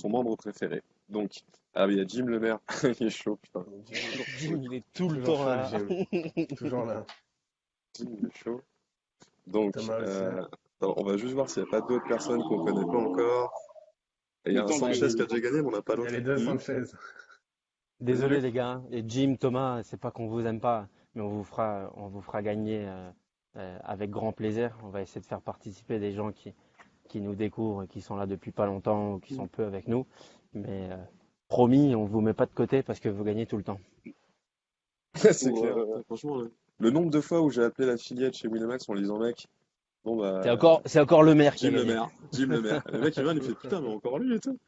membre préféré. Donc, ah oui, il y a Jim Le Maire, il est chaud, putain. Jim, Jim, il est tout le toujours temps chaud, le là. Jim. Toujours là. Jim, il est chaud. Donc, Thomas aussi. attends, on va juste voir s'il n'y a pas d'autres personnes qu'on connaît pas encore. Et il y a Le un temps que Sanchez qui a déjà gagné, mais on n'a pas Il y a l'autre. les deux Sanchez. Vas-y, Désolé Luc. les gars, et Jim, Thomas, c'est pas qu'on vous aime pas, mais on vous fera gagner avec grand plaisir. On va essayer de faire participer des gens qui nous découvrent, qui sont là depuis pas longtemps ou qui sont peu avec nous. Mais promis, on vous met pas de côté parce que vous gagnez tout le temps. C'est pour, clair. Franchement, le nombre de fois où j'ai appelé la filiale chez Winamax en lui disant, mec, bon bah, C'est encore le maire qui a Jim Le gagné. Maire, Jim Le Maire. Le mec, il vient, il me fait, putain, mais encore lui et tout.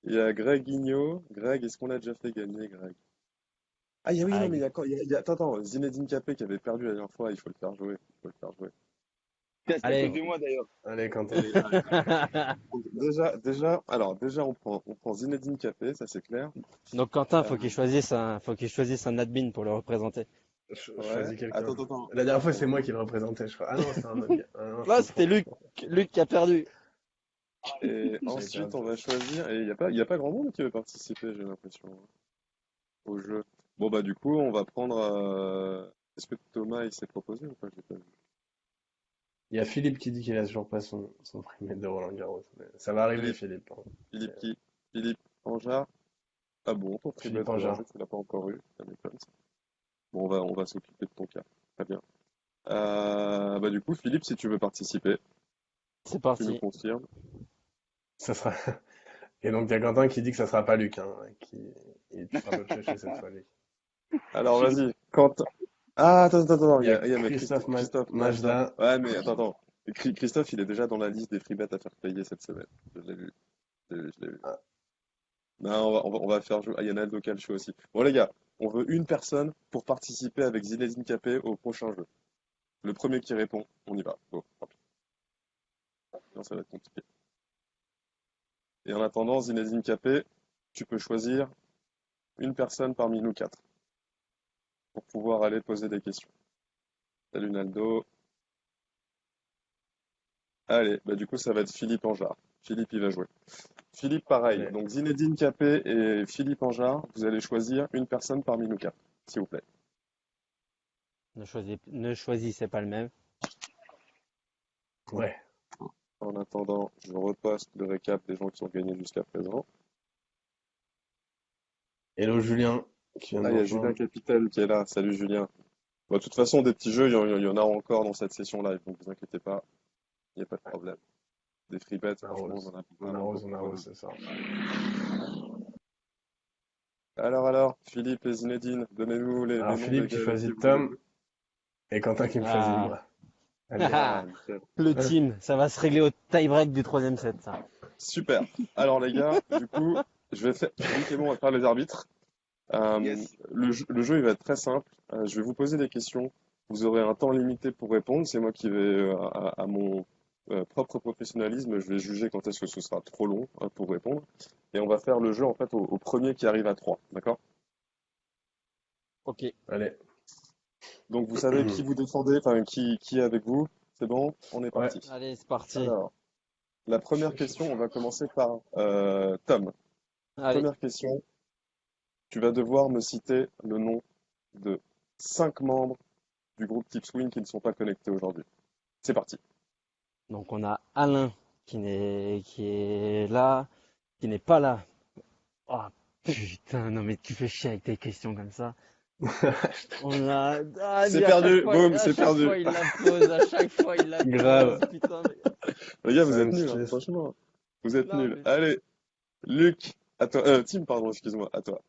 Il y a Greg Guignot. Greg, est-ce qu'on a déjà fait gagner, Greg? Ah, oui, Ah, non, mais attends, Zinedine Capé qui avait perdu la dernière fois, il faut le faire jouer. Il faut le faire jouer. c'est à cause allez. de moi d'ailleurs. Allez, Quentin. Allez, allez. Donc, déjà, on prend Zinedine Capé, ça c'est clair. Donc Quentin, Euh, faut qu'il choisisse un admin pour le représenter. Je ouais, choisis quelqu'un. attends. La dernière fois, c'est moi qui le représentais, je crois. Ah non, c'était un autre gars. Ah non, je Là, c'était confonds. Luc qui a perdu. Et J'ai ensuite, on perdu. va choisir. Et il y a pas grand monde qui veut participer, j'ai l'impression, au jeu. Bon, bah, du coup, on va prendre. Est-ce que Thomas, il s'est proposé ou pas? J'ai pas vu. Il y a Philippe qui dit qu'il a toujours pas son primate de Roland Garros. Mais ça va arriver, Philippe, Philippe, hein. Philippe qui? Philippe Anjar. Ah bon, ton tribet Philippe Roger, Angin. tu l'as pas encore eu. Ça m'étonne, ça. Bon, on va s'occuper de ton cas. Très bien. Bah, du coup, Philippe, si tu veux participer, C'est tu nous parti. confirmes. Ça sera. Et donc, il y a Quentin qui dit que ça sera pas Luc, hein, et tu feras d'autres chez cette fois, Luc. Alors, vas-y. Quand. Ah, attends, Il y a mais Christophe Christophe Majda. Majda. Ouais, mais attends. Christophe, il est déjà dans la liste des freebets à faire payer cette semaine. Je l'ai vu. Je l'ai vu. Ah, Non, on va faire jouer. Ah, il y en a un local show aussi. Bon, les gars, on veut une personne pour participer avec Zinedine Capé au prochain jeu. Le premier qui répond, on y va. Go. Hop. Non, ça va être compliqué. Et en attendant, Zinedine Capé, tu peux choisir une personne parmi nous quatre pour pouvoir aller poser des questions. Salut Naldo. Allez, bah du coup, ça va être Philippe Anjar. Philippe, il va jouer. Philippe, pareil. allez. Donc Zinedine Capé et Philippe Anjar, vous allez choisir une personne parmi nous quatre, s'il vous plaît. Ne choisissez pas le même. Ouais. En attendant, je reposte le récap des gens qui ont gagné jusqu'à présent. Hello Julien, qui vient de Ah, il nous y a Julien rejoindre. Capital qui est là. Salut Julien. Bon, de toute façon, des petits jeux, il y en a encore dans cette session live, donc vous inquiétez pas, il n'y a pas de problème. Des free bets, On franchement, on arrose. en a On vraiment arrose, on beaucoup. arrose ce soir. Alors, Philippe et Zinedine, donnez-nous les Alors, noms Philippe des qui gars avec qui choisit vous voulez Tom jouer. et Quentin qui me choisit Ah, moi. Allez. Ah, nickel. le team, ça va se régler au tie-break du troisième set, ça. Super. Alors les gars, du coup, je vais faire, Luc et moi, on va faire les arbitres. Yes. Le jeu, il va être très simple. Je vais vous poser des questions. Vous aurez un temps limité pour répondre. C'est moi qui vais, à mon propre professionnalisme, je vais juger quand est-ce que ce sera trop long pour répondre. Et on va faire le jeu en fait au premier qui arrive à 3. D'accord? Ok. Allez. Donc vous savez qui vous défendez, enfin qui est avec vous. C'est bon? On est Ouais. parti. Allez, c'est parti. Alors, la première question, on va commencer par Tom. Allez. Première question, tu vas devoir me citer le nom de 5 membres du groupe Tipswing qui ne sont pas connectés aujourd'hui. C'est parti. Donc on a Alain qui est là, qui n'est pas là. Oh putain, non mais tu fais chier avec tes questions comme ça. On a C'est mais perdu, boum, à c'est chaque perdu. fois il la pose, à chaque fois il la Grave. pose. Putain, mais... Les gars, vous Ça êtes me nuls, hein, stresse. franchement. Vous êtes Non nuls. mais Allez, Luc, à toi. Tim, pardon, excuse-moi, à toi.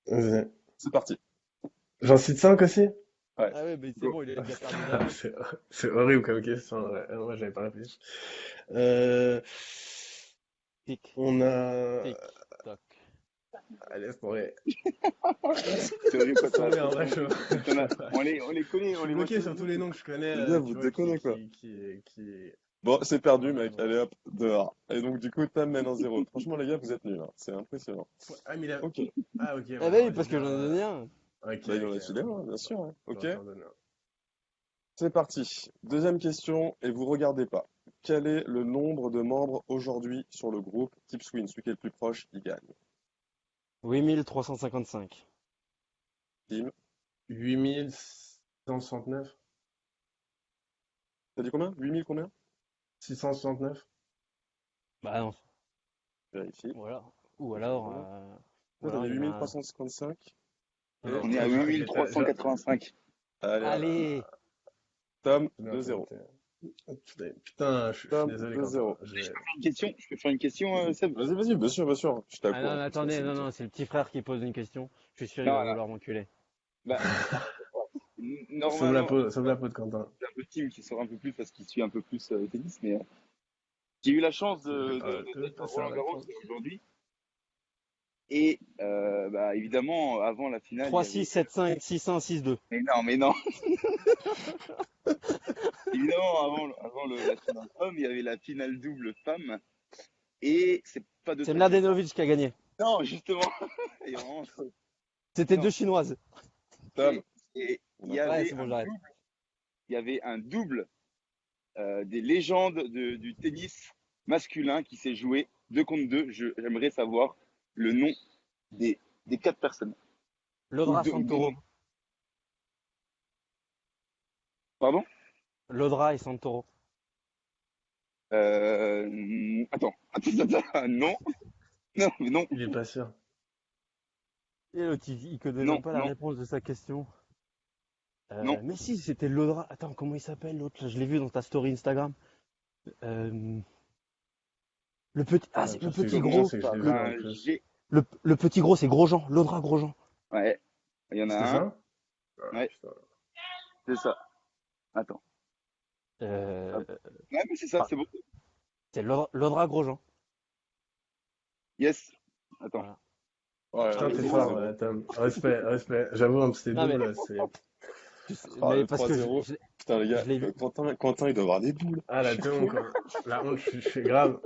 Vas-y. C'est parti. J'en cite 5 aussi? Ouais, ah ouais, mais c'est go. bon, il a déjà perdu Ah, d'avance. c'est horrible comme question. Ouais. Moi, j'avais pas réfléchi. Euh, Tic, on a. tic, toc. Allez, c'est vrai. C'est horrible quand C'est t'as vrai, en quand vrai, t'en as- on les connaît, je on suis les voit bloqué tous sur les tous jours. les noms que je connais, Les gars, vous tu vois, déconnez, quoi. qui... Bon, c'est perdu, Voilà, mec. voilà. Allez, hop, dehors. Et donc, du coup, Tom mène en 0. Franchement, les gars, vous êtes nuls, hein. C'est impressionnant. Ah, mais il a... Ok. Ah, ok, Ah ouais, bah oui, j'aurais dû parce que dire... j'en ai donné un. Ok, Bah, il en ok, a filé un, bien sûr, hein. Ok. j'aurais pu en donner un. C'est parti. Deuxième question, et vous regardez pas. Quel est le nombre de membres aujourd'hui sur le groupe Tipswing? Celui qui est le plus proche, il gagne. 8355. Tim, 8669? t'as dit combien? 8000 combien? 669? Bah non, Vérifie. voilà. Ou Je alors, vois. ou Toi, t'as alors dit il y en a un. 8355. Non, Et non, On est à j'ai 8385. allez, hop. Allez! Tom, j'ai bien 2-0. noté. Putain, je suis Tom, désolé, Quentin. 2-0. Je peux faire une question, Seb? Vas-y, vas-y, bien sûr, je suis à Ah non, court, mais de toute attendez, non, facilité. non, c'est le petit frère qui pose une question. Je suis sûr, il Non, va non. vouloir m'enculer. Bah, Sauve la normalement, peau, sauve la peau de Quentin. c'est un peu Tim qui sort un peu plus parce qu'il suit un peu plus le tennis, mais j'ai eu la chance d'être à Passer à Roland la Garros réponse. aujourd'hui. Et bah, évidemment, avant la finale, il 3, y 6, avait. 7, 5, 6, 1, 6, 2. Mais non. Évidemment, la finale homme, il y avait la finale double femme. Et c'est pas de C'est ça que je parle. Mladenovic qui a gagné. Non, justement. Et vraiment, C'était non. deux Chinoises. Tom, Et on il a y pas. Ouais, avait c'est un bon, j'arrête. double, il y avait un double des légendes du tennis masculin qui s'est joué 2 contre 2. J'aimerais savoir le nom des, des 4 personnes. Ou Lodra Santoro. pardon? Lodra et Santoro. Attends. Non, non, mais non, Il est pas sûr. Et l'autre, il connaît non, même pas la non, réponse de sa question. non. Mais si, c'était Lodra. Attends, comment il s'appelle l'autre? Là, je l'ai vu dans ta story Instagram. Euh, le petit, ah, Le le pire, c'est que petit le pire, gros. c'est que je l'ai Par vu en un plus. G. Le petit gros, c'est Grosjean. Lodra Grosjean. Ouais, il y en a C'était un. ça? Ah, Ouais, putain. c'est ça. Attends. Euh, Hop. Ouais, mais c'est ça, ah, c'est bon. c'est Lodra Grosjean. Yes. Attends. Voilà. Ouais, Putain, le t'es C'est fort, 3-0. Tom. Respect. J'avoue, hein, c'était Non, mais, double, c'est... Ah, mais le parce que 3-0. Putain, les gars, je l'ai vu. Quentin, il doit avoir des boules. Ah, Je la suis honte, fou. quoi. La honte, je suis grave.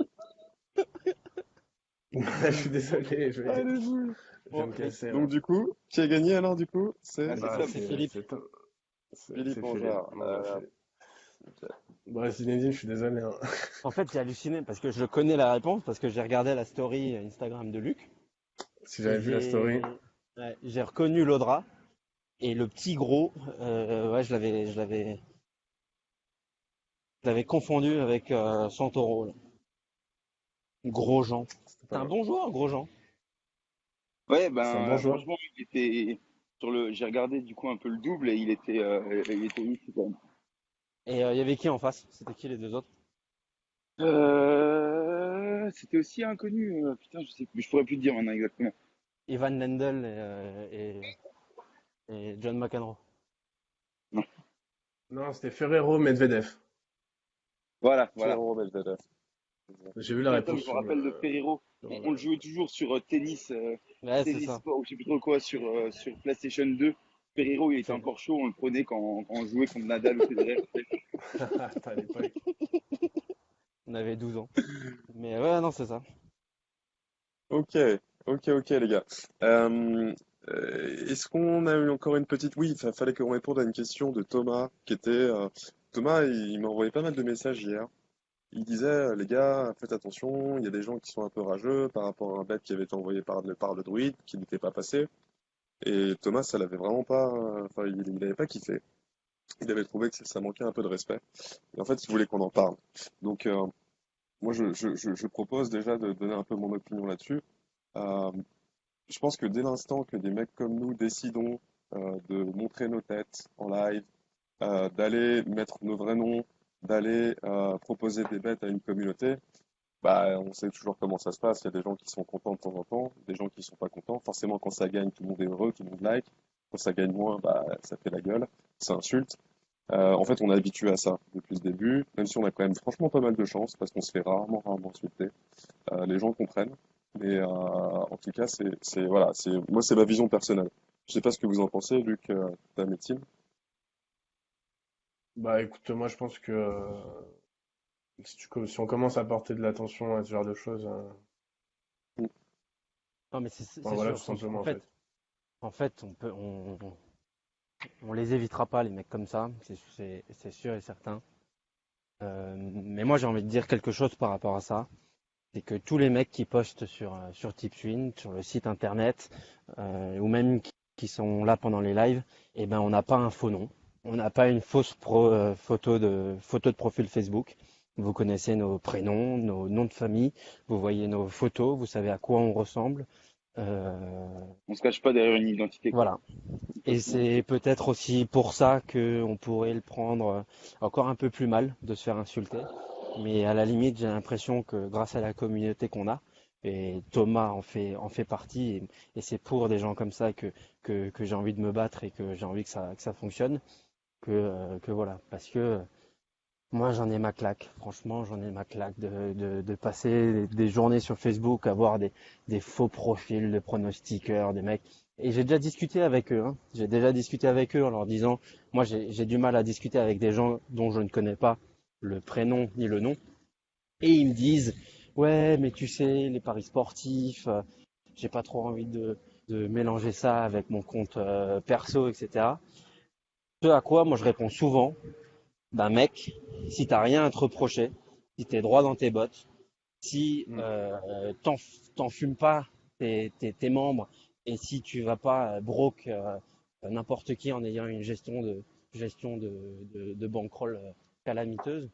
Je suis désolé, Ah, les boules. je vais Bon, me casser, donc là. du coup, qui a gagné alors du coup? Ah, C'est c'est Bah, ça. C'est Philippe. c'est Tom. Philippe C'est Philippe. Anjar. Bon, bah, Philippe. Bah, Zinedine, je suis désolé, hein. En fait, j'ai halluciné parce que je connais la réponse, parce que j'ai regardé la story Instagram de Luc Si et j'avais vu la story. j'ai reconnu l'Audra et le petit gros, ouais, je l'avais confondu avec Santoro, là. Grosjean. C'était C'est pas un mal. bon joueur, Grosjean. Ouais, C'est un bon ben, joueur. franchement, il était j'ai regardé du coup un peu le double et il était ouf quand même. Et il y avait qui en face? C'était qui les deux autres? C'était aussi inconnu. Putain, je sais plus. Je pourrais plus te dire maintenant exactement. Ivan Lendl et John McEnroe. Non, c'était Ferrero Medvedev. Voilà. Ferrero Medvedev. J'ai vu la Attends, réponse je me rappelle de Ferrero. sur On le jouait toujours sur tennis, Ouais, c'est tennis ça. sport, ou je sais plus trop quoi, sur PlayStation 2. Ferrero, il était C'est- encore chaud, on le prenait quand on jouait contre Nadal ou Federer. Putain, à l'époque. On avait 12 ans. Mais ouais, non, c'est ça. Ok, ok, les gars. Est-ce qu'on a eu encore une petite... Oui, il fallait qu'on réponde à une question de Thomas, qui était... Thomas, il m'a envoyé pas mal de messages hier. Il disait, les gars, faites attention, il y a des gens qui sont un peu rageux par rapport à un bet qui avait été envoyé par le druide, qui n'était pas passé. Et Thomas, ça l'avait vraiment pas... Enfin, il avait pas kiffé. Il avait trouvé que ça manquait un peu de respect. Et en fait, il voulait qu'on en parle. Donc, moi, je propose déjà de donner un peu mon opinion là-dessus. Euh, Je pense que dès l'instant que des mecs comme nous décidons de montrer nos têtes en live, d'aller mettre nos vrais noms, d'aller proposer des bêtes à une communauté, bah on sait toujours comment ça se passe. Il y a des gens qui sont contents de temps en temps, des gens qui sont pas contents. Forcément, quand ça gagne, tout le monde est heureux, tout le monde like. Quand ça gagne moins, bah ça fait la gueule, ça insulte. En fait, on est habitué à ça depuis le début, même si on a quand même franchement pas mal de chance parce qu'on se fait rarement insulter. Les gens comprennent. Mais en tout cas, voilà, moi, c'est ma vision personnelle. Je sais pas ce que vous en pensez, Luc, ta médecine. Bah écoute, moi je pense que si on commence à porter de l'attention à ce genre de choses, Non, mais enfin, c'est voilà, tout sûr. simplement en fait. En fait, on les évitera pas, les mecs comme ça. C'est sûr et certain. Mais moi, j'ai envie de dire quelque chose par rapport à ça. C'est que tous les mecs qui postent sur Tipswing, sur le site internet, ou même qui sont là pendant les lives, eh ben, on n'a pas un faux nom. On n'a pas une fausse photo de profil Facebook. Vous connaissez nos prénoms, nos noms de famille, vous voyez nos photos, vous savez à quoi on ressemble. Euh, On se cache pas derrière une identité, quoi. voilà. Et c'est peut-être aussi pour ça qu'on pourrait le prendre encore un peu plus mal de se faire insulter. Mais à la limite, j'ai l'impression que grâce à la communauté qu'on a, et Thomas en fait partie, et c'est pour des gens comme ça que j'ai envie de me battre et que j'ai envie que ça fonctionne, que voilà. Parce que moi, j'en ai ma claque. Franchement, j'en ai ma claque de passer des journées sur Facebook à voir des faux profils de pronostiqueurs, des mecs. Et j'ai déjà discuté avec eux, hein. J'ai déjà discuté avec eux en leur disant, moi, j'ai du mal à discuter avec des gens dont je ne connais pas le prénom ni le nom. Et ils me disent, ouais, mais tu sais, les paris sportifs, j'ai pas trop envie de mélanger ça avec mon compte perso, etc. Ce à quoi moi je réponds souvent, bah mec, si t'as rien à te reprocher, si t'es droit dans tes bottes, si Mm. t'en fumes pas tes membres et si tu vas pas broke n'importe qui en ayant une gestion de bankroll calamiteuse,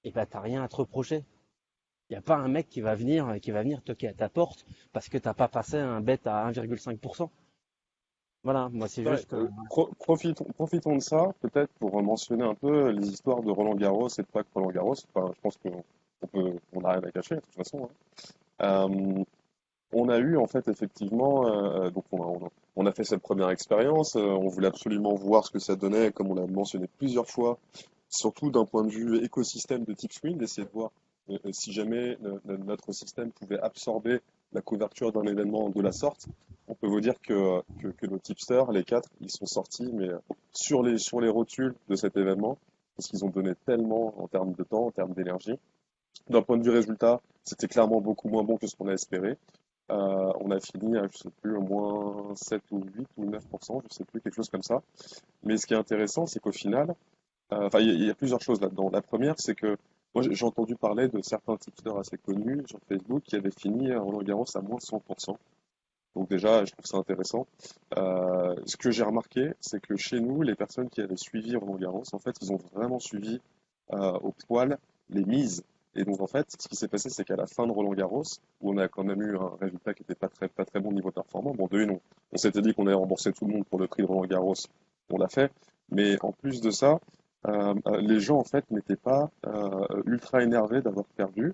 et bah t'as rien à te reprocher. Il n'y a pas un mec qui va venir toquer à ta porte parce que t'as pas passé un bet à 1,5%. Voilà, moi c'est Ouais, juste que profitons de ça, peut-être pour mentionner un peu les histoires de Roland Garros et de pas que Roland Garros. Enfin, je pense on n'a rien à cacher de toute façon, hein. On a eu en fait effectivement, donc on a fait cette première expérience, on voulait absolument voir ce que ça donnait, comme on l'a mentionné plusieurs fois, surtout d'un point de vue écosystème de Tipswing, d'essayer de voir si jamais notre système pouvait absorber la couverture d'un événement de la sorte. On peut vous dire que nos tipsters, les quatre, ils sont sortis, mais sur les rotules de cet événement, parce qu'ils ont donné tellement en termes de temps, en termes d'énergie. D'un point de vue résultat, c'était clairement beaucoup moins bon que ce qu'on a espéré. On a fini à, je sais plus, au moins 7 ou 8 ou 9%, je sais plus, quelque chose comme ça. Mais ce qui est intéressant, c'est qu'au final, enfin, il y a plusieurs choses là-dedans. La première, c'est que moi, j'ai entendu parler de certains tipsters assez connus sur Facebook qui avaient fini à Roland Garros à moins 100%. Donc déjà, je trouve ça intéressant. Ce que j'ai remarqué, c'est que chez nous, les personnes qui avaient suivi Roland Garros, en fait, ils ont vraiment suivi au poil les mises. Et donc en fait, ce qui s'est passé, c'est qu'à la fin de Roland Garros, où on a quand même eu un résultat qui n'était pas très bon niveau performant, bon, de une, on s'était dit qu'on allait rembourser tout le monde pour le prix de Roland Garros, on l'a fait. Mais en plus de ça, les gens en fait n'étaient pas ultra énervés d'avoir perdu,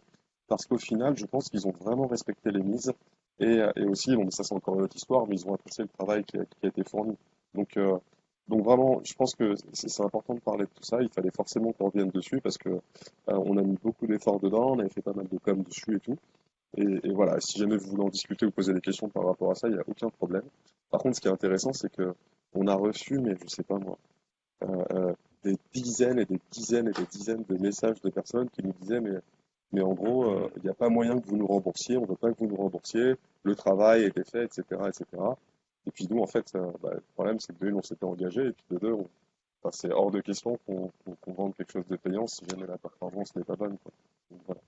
parce qu'au final, je pense qu'ils ont vraiment respecté les mises Et aussi, bon, mais ça c'est encore une autre histoire, mais ils ont apprécié le travail qui a été fourni. Donc, euh, donc vraiment, je pense que c'est important de parler de tout ça. Il fallait forcément qu'on revienne dessus parce que on a mis beaucoup d'efforts dedans, on avait fait pas mal de com dessus et tout. Et voilà, si jamais vous voulez en discuter ou poser des questions par rapport à ça, il n'y a aucun problème. Par contre, ce qui est intéressant, c'est que on a reçu, mais je sais pas moi, des dizaines et des dizaines et des dizaines de messages de personnes qui nous disaient, mais en gros, il n'y a pas moyen que vous nous remboursiez, on ne veut pas que vous nous remboursiez, le travail a été fait, etc., etc. Et cetera. Et puis nous, en fait, le problème, c'est que de une, on s'était engagé, et puis de deux, enfin, c'est hors de question qu'on vende quelque chose de payant si jamais la performance n'est pas bonne, quoi. Donc, voilà.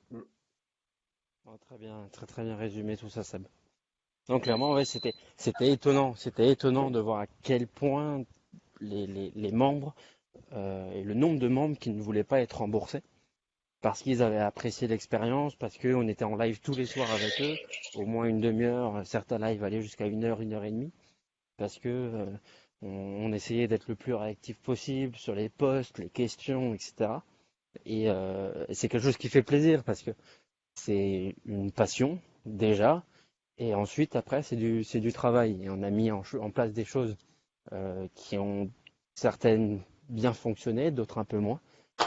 Oh, très bien, très très bien résumé tout ça, Seb. Donc clairement, ouais, c'était étonnant de voir à quel point les membres et le nombre de membres qui ne voulaient pas être remboursés parce qu'ils avaient apprécié l'expérience, parce qu'on était en live tous les soirs avec eux, au moins une demi-heure, certains lives allaient jusqu'à une heure et demie, parce que on essayait d'être le plus réactif possible sur les posts, les questions, etc. Et c'est quelque chose qui fait plaisir parce que c'est une passion déjà, et ensuite après c'est du travail. Et on a mis en place des choses qui ont certaines bien fonctionné, d'autres un peu moins.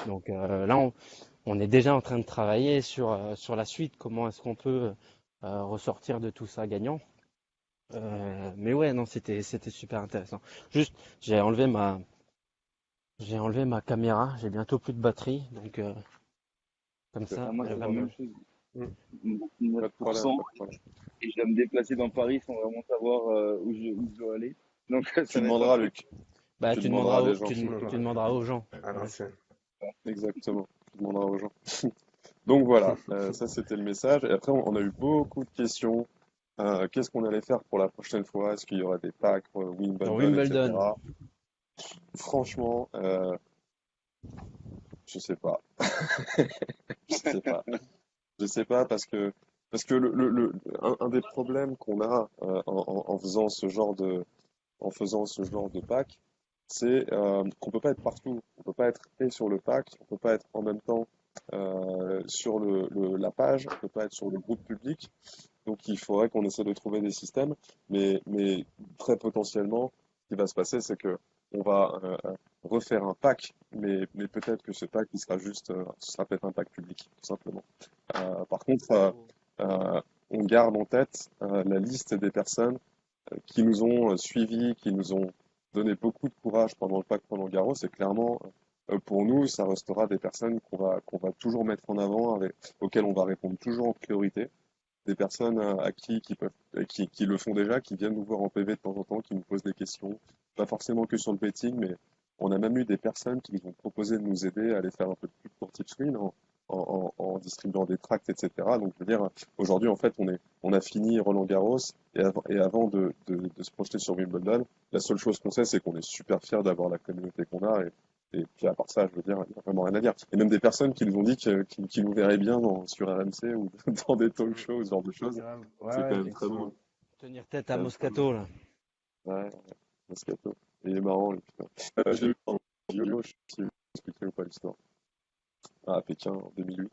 Donc là on est déjà en train de travailler sur la suite, comment est-ce qu'on peut ressortir de tout ça gagnant. Mais ouais, non, c'était super intéressant. Juste, j'ai enlevé ma caméra, j'ai bientôt plus de batterie, donc comme ça, Moi, Pas de c'est la problème. même chose. Mm. Pas de problème, 9%, pas de problème. et je dois me déplacer dans Paris sans vraiment savoir où je dois aller. Donc, Tu ça va être un demanderas, peu. Luc. bah Tu demanderas à des gens. Tu me tu demanderas aux gens. à Ouais. l'ancienne. Exactement. Tu demanderas aux gens. Donc voilà, ça c'était le message. Et après, on a eu beaucoup de questions. Qu'est-ce qu'on allait faire pour la prochaine fois? Est-ce qu'il y aura des packs, Dans Wimbledon, Wimbledon, etc. Franchement, je sais pas. Je sais pas. Je sais pas parce que un des problèmes qu'on a en faisant en faisant ce genre de pack, c'est qu'on peut pas être partout. On peut pas être et sur le pack, on peut pas être en même temps sur la page, on peut pas être sur le groupe public. Donc il faudrait qu'on essaie de trouver des systèmes, mais très potentiellement, ce qui va se passer, c'est que on va refaire un pack, mais peut-être que ce pack, il sera juste, ce sera peut-être un pack public, tout simplement. Par contre, euh, on garde en tête la liste des personnes qui nous ont suivis, qui nous ont donné beaucoup de courage pendant le pack Roland Garros. Et clairement, pour nous, ça restera des personnes qu'on va toujours mettre en avant, auxquelles on va répondre toujours en priorité. Des personnes à qui peuvent, qui le font déjà, qui viennent nous voir en PV de temps en temps, qui nous posent des questions. Pas forcément que sur le betting, mais on a même eu des personnes qui nous ont proposé de nous aider à aller faire un peu plus pour Tipswin en distribuant des tracts, etc. Donc, je veux dire, aujourd'hui, en fait, on a fini Roland Garros et avant de se projeter sur Wimbledon, la seule chose qu'on sait, c'est qu'on est super fiers d'avoir la communauté qu'on a et puis à part ça, je veux dire, il n'y a vraiment rien à dire. Et même des personnes qui nous ont dit qu'ils nous verraient bien sur RMC ou dans des talk shows, ce genre de choses, Grave. c'est Ouais, quand même très drôle. effectivement. tenir tête C'est à quand même très drôle. Moscato là. Ouais, Moscato. Et il est marrant, lui, putain. J'ai vu en vidéo, je sais pas si vous expliquez ou pas l'histoire. À Pékin en 2008.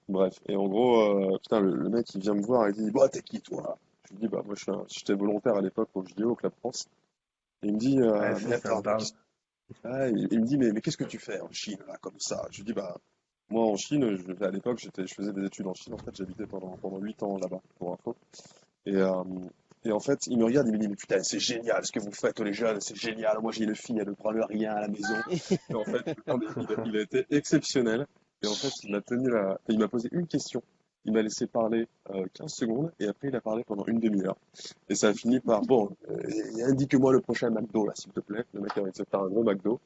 Bref, et en gros, putain, le mec il vient me voir et il dit, bah t'es qui toi? Je lui dis, bah moi j'étais volontaire à l'époque au JO, au Club France. Et il me dit, Ouais, mais ça me attends, mais parle. il me dit, mais qu'est-ce que tu fais en Chine, là, comme ça? Je lui dis, bah moi en Chine, à l'époque je faisais des études en Chine, en fait j'habitais pendant 8 ans là-bas, pour info. Et, euh, et en fait, il me regarde, il me dit, mais putain, c'est génial ce que vous faites les jeunes, c'est génial, moi j'ai une fille, elle ne prend rien à la maison. Et en fait, putain, mais il a été exceptionnel. Et en fait, il m'a posé une question. Il m'a laissé parler 15 secondes et après il a parlé pendant une demi-heure. Et ça a fini par, bon, indique-moi le prochain McDo là, s'il te plaît. Le mec a envie de se faire un gros McDo.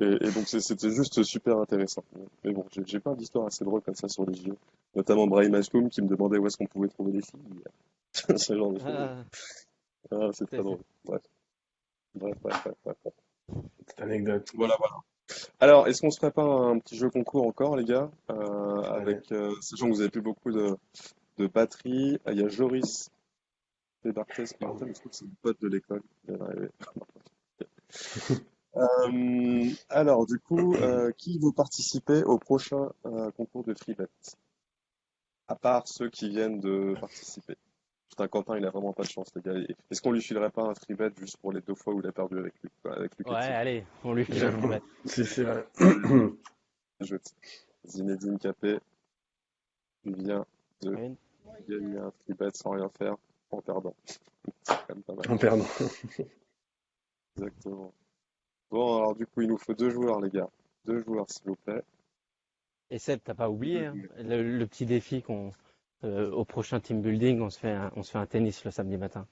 Et donc c'était juste super intéressant. Mais bon, j'ai plein d'histoires assez drôles comme ça sur les JO. Notamment Brahim Ascoum qui me demandait où est-ce qu'on pouvait trouver des filles. Ce genre de choses. Ah, Ah, c'est très c'est drôle. Bref, bref. Petite anecdote. Voilà, voilà. Alors, est-ce qu'on se prépare à un petit jeu concours encore, les gars? Allez. Sachant que vous avez plus beaucoup de batterie. Il y a Joris et Barthez qui m'entendent, je trouve que c'est une pote de l'école. Il vient d'arriver. Alors, du coup, qui veut participer au prochain concours de free bet? À part ceux qui viennent de participer. Putain, Quentin, il a vraiment pas de chance, les gars. Est-ce qu'on lui filerait pas un free bet juste pour les 2 fois où il a perdu avec lui, avec Ouais, Luketti? allez, on lui file un free bet. C'est vrai. Je Zinedine Capé, il vient de Une. gagner un free bet sans rien faire en perdant. C'est quand même pas mal. En perdant. Exactement. Bon, alors du coup, il nous faut 2 joueurs, les gars. 2 joueurs, s'il vous plaît. Et Seb, t'as pas oublié hein, le petit défi au prochain team building, on se fait un tennis le samedi matin.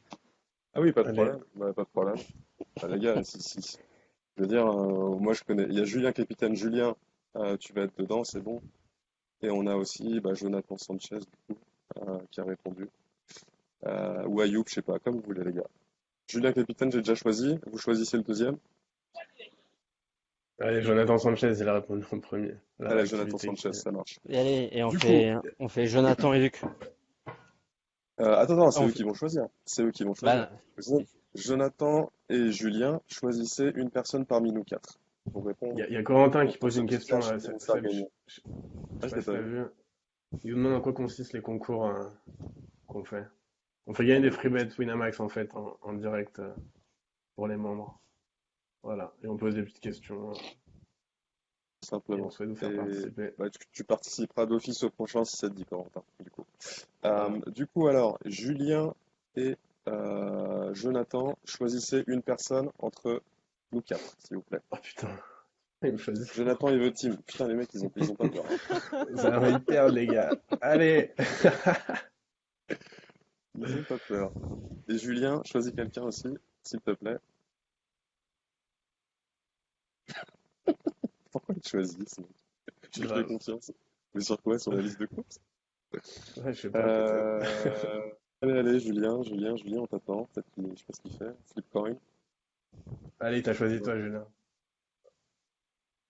Ah oui, pas de Allez. problème. Ouais, pas de problème. Ah, les gars, si. Je veux dire, moi je connais. Il y a Julien, capitaine Julien. Tu vas être dedans, c'est bon. Et on a aussi Jonathan Sanchez, du coup, qui a répondu. Ou Ayoub, je sais pas, comme vous voulez, les gars. Julien, capitaine, j'ai déjà choisi. Vous choisissez le deuxième. Allez, Jonathan Sanchez, il a répondu en premier. La Allez, Jonathan réactivité Sanchez, qui- ça marche. Et allez, et Du coup, on fait Jonathan et Luc. Attends, c'est On eux fait- qui vont choisir. C'est eux qui vont choisir. Bah, Jonathan et Julien, choisissez une personne parmi nous 4 pour il répondre y a Corentin qui à pose ce une petit question. flash qui va nous faire Seb, gagner. je sais Ah, je pas l'ai si pas t'as vu. vu. Il nous demande en quoi consistent les concours qu'on fait. On fait gagner des free bets Winamax en fait en direct pour les membres. Voilà. Et on pose des petites questions et on Simplement. souhaite vous faire Et participer. tu participeras d'office au prochain si ça te dit, Corentin, du coup. Voilà. Du coup, alors, Julien et Jonathan, choisissez une personne entre nous 4, s'il vous plaît. Oh putain, il me choisit. Jonathan, il veut team. Putain, les mecs, ils ont pas peur. Ça va être perdre, les gars. Allez. Ils ont pas peur. Et Julien, choisis quelqu'un aussi, s'il te plaît. Pourquoi il choisit ce mec? Je lui fais Grave. confiance. Mais sur quoi? Sur la liste de courses? Ouais, je sais pas, peut-être. Allez, Julien, on t'attend. Peut-être je sais pas ce qu'il fait. Flip coin. Allez, t'as choisi toi, Julien.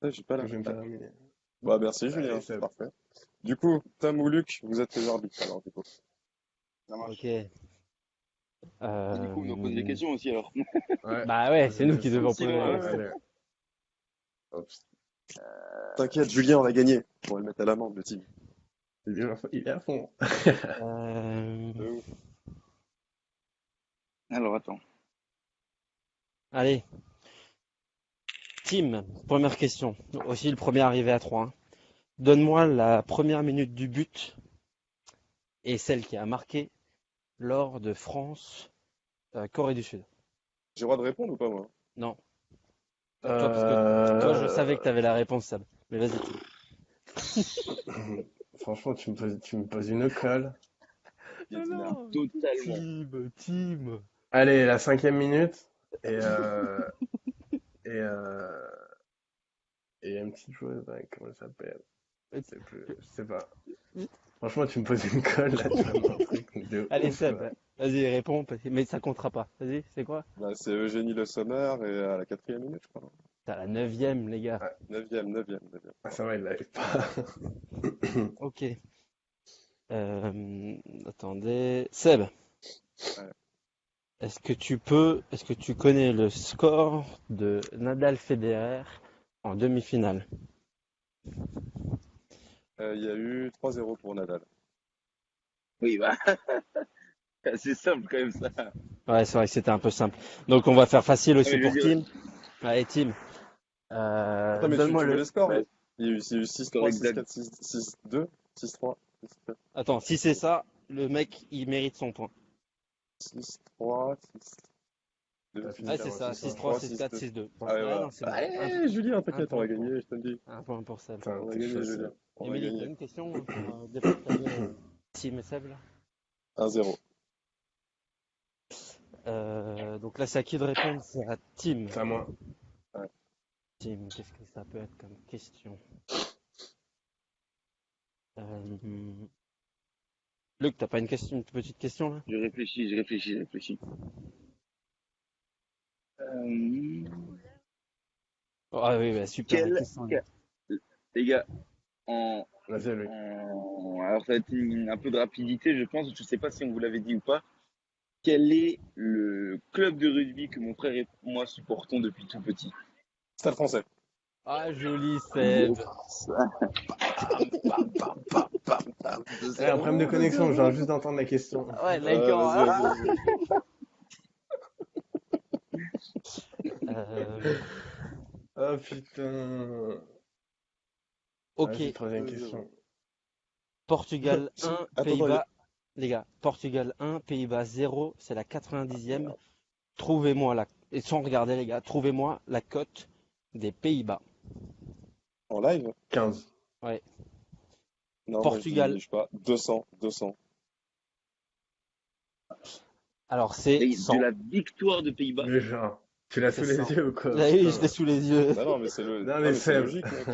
Ah, j'ai pas Je la. vais me Ah. terminer. Bah, merci, Allez, Julien. Seb. Parfait. Du coup, Tom ou Luc, vous êtes les arbitres, alors, du coup. Ça marche. ok. Et du coup, on doit poser des questions aussi alors. Ouais. Bah ouais, c'est nous qui devons Si, poser ouais, les ouais. questions. Allez. Hop. T'inquiète, Julien, on a gagné. On va le mettre à l'amende, le team. Il est à fond. Euh, Alors attends. allez, team, première question. Aussi le premier arrivé à 3. Hein. Donne-moi la première minute du but et celle qui a marqué lors de France-Corée du Sud. J'ai le droit de répondre ou pas, moi? Non, toi, parce que toi, je savais que tu Euh, avais la réponse, Seb. Mais vas-y. Franchement, tu me poses une colle. Il totalement. Team. Allez, la 5e minute. Et, euh, et, euh, et il y a une petite joueuse, là, comment elle s'appelle? Je sais pas. Franchement, tu me poses une colle, là, tu vois, un truc de Allez, ouf, Seb, quoi. vas-y, réponds, mais ça comptera pas. Vas-y, c'est quoi? Bah, c'est Eugénie Le Sommer et à la 4e minute, je crois. T'as la 9e, les gars. Ouais. 9e. Ah, ça va, il l'avait pas. Ok. Attendez. Seb, Ouais. est-ce que tu connais le score de Nadal Federer en demi-finale? Il y a eu 3-0 pour Nadal. Oui, bah, c'est simple quand même ça. Ouais, c'est vrai que c'était un peu simple. Donc on va faire facile Ah, aussi mais je veux pour dire, Tim. Allez, Tim. Attends, mais tu Donne-moi veux le. les scores? ouais, Il y a eu score 6-3, exact. 6-4, 6-2, 6-3, Attends, si c'est ça, le mec, il mérite son point. 6-3, 6-2, T'as fini Ouais, ta c'est ça. réponse, hein. 6-3, 6-3, 6-4, 6-2. 6-2. Ah ouais, Ouais, voilà. non, c'est bon. Allez, Julien, Un t'inquiète, on point va pour. gagner, je te le dis. Un point pour Seb. Putain, On va t'es gagner, chaud, Julien. Seb. On va Émilie, t'as gagner. une question pour départager Tim et Seb là? 1-0. Donc là, c'est à qui de répondre? C'est à Tim. C'est à moi. Ouais. Tim, qu'est-ce que ça peut être comme question? Luc, t'as pas une petite question là? Je réfléchis. Euh, Ah oui, bah, super, la quel, question. quel- les gars, en, Vas-y, lui. alors ça va être un peu de rapidité, je pense. Je sais pas si on vous l'avait dit ou pas. Quel est le club de rugby que mon frère et moi supportons depuis tout petit? Stade français. Ah, joli Seb. Bam, bam, bam, bam, bam, bam. Un problème de 2-0, connexion, je 2-0. viens juste d'entendre la question. Ouais, d'accord. Vas-y, Ah. vas-y, vas-y. Euh, Oh putain. ok, Vas-y, troisième 2-0. question. Portugal 1, Attends, attends, Pays-Bas. Les gars, Portugal 1, Pays-Bas 0, c'est la 90e. Trouvez-moi la... Et sans regarder les gars, trouvez-moi la cote des Pays-Bas. en live? 15. Ouais. Non, moi je dis, Portugal. je sais pas, 200, 200. Alors c'est De 100. la victoire de Pays-Bas. Déjà. Tu l'as C'est sous les 100. yeux ou quoi, Là, oui, je l'ai putain? sous les yeux. Bah non, mais c'est Non, non, mais mais c'est Seb. logique, mec.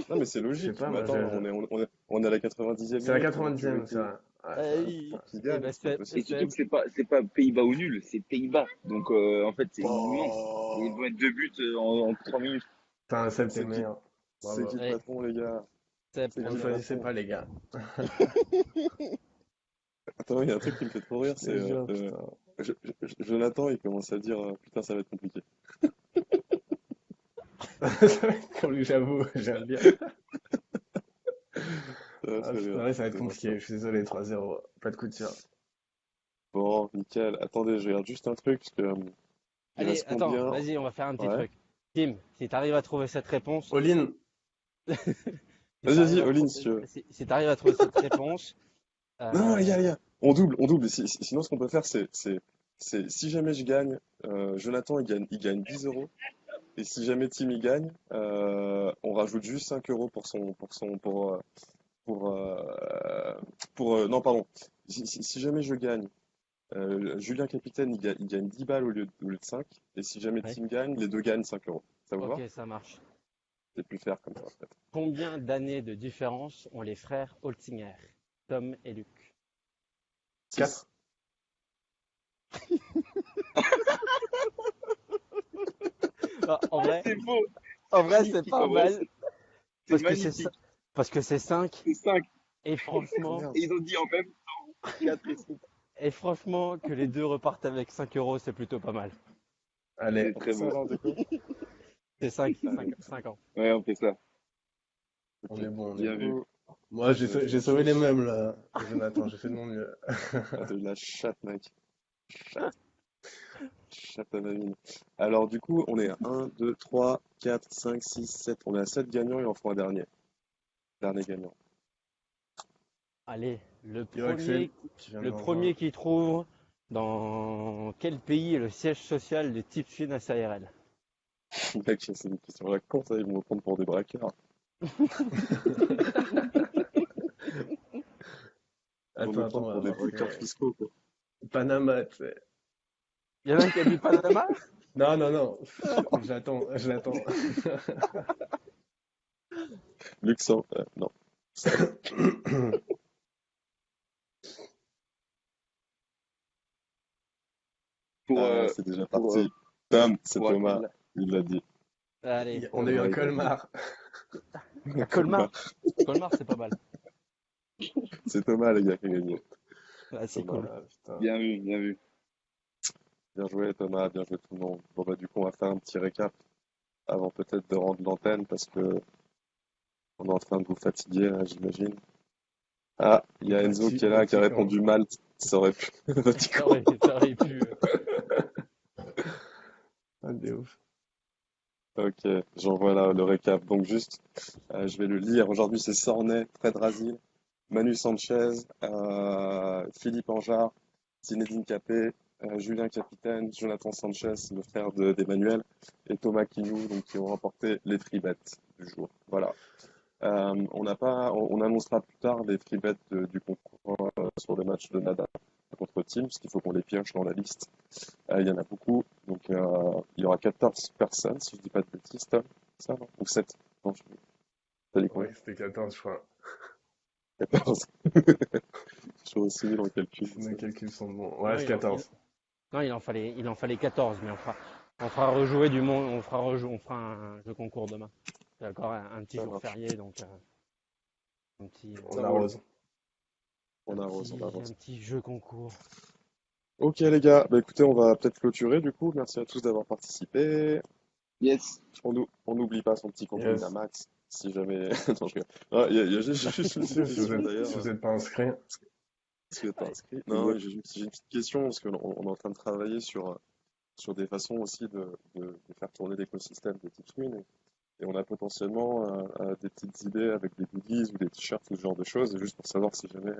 Non, mais c'est Je sais logique. pas, Mais moi, attends, on est à la 90e c'est la minute, donc tu veux 90e, ça. Ouais, ça, Oui. putain. qu'il Et gagne, ben c'est pas Seb, Et possible. surtout Seb. que c'est pas Pays-Bas ou nul, c'est Pays-Bas. Donc en fait, c'est immense. Et ils Oh, vont mettre 2 buts en 3 minutes. Putain, Seb, t'es c'est qui, meilleur. c'est Bravo. qui le Ouais, patron, les gars? Seb, C'est Ne qui me le troisième. choisissez patron? pas, les gars. Attends, il y a un truc qui me fait trop rire, Je c'est te jure, putain. Jonathan, il commence à dire, putain, ça va être compliqué. Pour lui, j'avoue, j'aime bien. Ça va Ah très putain, bien, ouais, ça va être c'est Vincent. compliqué. Je suis désolé, 3-0. Pas de coup de tir. Bon, nickel. Attendez, je regarde juste un truc, parce que il Allez, reste attends, combien? vas-y, on va faire un petit Ouais. truc. Tim, si t'arrives à trouver cette réponse, All-in. si Vas-y, t'arrives vas-y, à, all-in, tro- si tu veux. si t'arrives à trouver cette réponse, Non, euh, les gars, on double. Sinon, ce qu'on peut faire, si jamais je gagne, Jonathan, il gagne 10 euros. Et si jamais Tim, il gagne, on rajoute juste 5 euros non, pardon. Si jamais je gagne, Julien Capitaine, il gagne 10 balles au lieu de 5. Et si jamais ouais, Tim gagne, les deux gagnent 5 euros. Ça vous ok, va? ça marche. C'est plus faire comme ça, en fait. Combien d'années de différence ont les frères Holzinger, Tom et Luc? 6. 4. Ah, C'est beau, en c'est vrai, c'est magnifique. pas En vrai, mal c'est parce que c'est magnifique. parce que c'est 5 C'est 5. et franchement, Merde. Et ils ont dit en même temps 4 et 5. que les deux repartent avec 5 euros, c'est plutôt pas mal. Allez, C'est très Ça, beau. alors, du coup? C'est 5 Allez, 5 ans. Ouais, on fait ça. on ok. est bon, on est Bien bon. vu. Du coup, Moi, je vais j'ai faire sauvé les juste. mêmes, là. Jonathan, j'ai fait de mon mieux. Ah, t'as eu de la chatte, mec. Chatte, chatte à ma mine. Alors, du coup, on est à 1, 2, 3, 4, 5, 6, 7. On est à 7 gagnants et on fera un dernier. Dernier gagnant. Allez, Yo, Axel, tu viens de le me premier rejoindre. qui trouve dans quel pays est le siège social de Tipfin à SARL? Mec, c'est une question à la con, ça, ils vont me prendre pour des braqueurs. Ils vont nous prendre On va pour des voir. braqueurs fiscaux, quoi. Panama, tu sais. Il y en a un qui a dit Panama? Non, non, non. J'attends, j'attends. Luxembourg, non. Pour, euh, C'est déjà pour, euh, parti. Tom, c'est pour Thomas, Aquila. il l'a dit. Allez, On a eu Thomas, un il l'a dit. colmar. à Thomas. Colmar. Colmar, c'est pas mal. C'est Thomas, les gars, qui a gagné. Ah, c'est Thomas. cool. Ah, putain. Bien vu, bien vu. Bien joué, Thomas, bien joué tout le monde. Bon, bah, du coup, on va faire un petit récap avant peut-être de rendre l'antenne parce que on est en train de vous fatiguer, là, j'imagine. Ah, il y a Enzo qui est là, qui a Fatigant. répondu mal. Ça aurait pu. Ça aurait pu. Ah, de ouf. Ok, j'envoie là le récap. Donc juste, je vais le lire. Aujourd'hui, c'est Sornay, Fred Razil, Manu Sanchez, Philippe Anjar, Zinedine Capé, Julien Capitaine, Jonathan Sanchez, le frère d'Emmanuel, et Thomas Kinou, donc qui ont remporté les free bets du jour. Voilà. On annoncera plus tard les free bets du concours sur le match de Nada contre Team, parce qu'il faut qu'on les pioche dans la liste. Il y en a beaucoup, donc il y aura 14 personnes, si je dis pas de bêtises, Tom. Ça, non? Ou 7? Non, t'as dit Oui, combien? c'était 14, je crois. 14. Je suis aussi nul en calcul. Nos calculs sont bons. Non, Ouais, c'est 14. non, il en fallait 14, mais on fera rejouer du monde, on fera un jeu concours demain. C'est encore un petit Ça jour marche. férié, donc un petit, On Ça roule. arrose. On avance, on avance. un petit jeu concours. Ok les gars, bah écoutez, on va peut-être clôturer du coup. Merci à tous d'avoir participé. Yes. On n'oublie pas son petit compte Yes. Winamax, si jamais. Non, je rigole. Ah, il y a juste une Si petite vous question êtes, d'ailleurs. si vous êtes pas inscrit, Est-ce que t'as inscrit? C'est Non, bon. j'ai une petite question parce qu'on on est en train de travailler sur des façons aussi de faire tourner l'écosystème de Tipswin et on a potentiellement des petites idées avec des goodies ou des t-shirts ou ce genre de choses, et juste pour savoir si jamais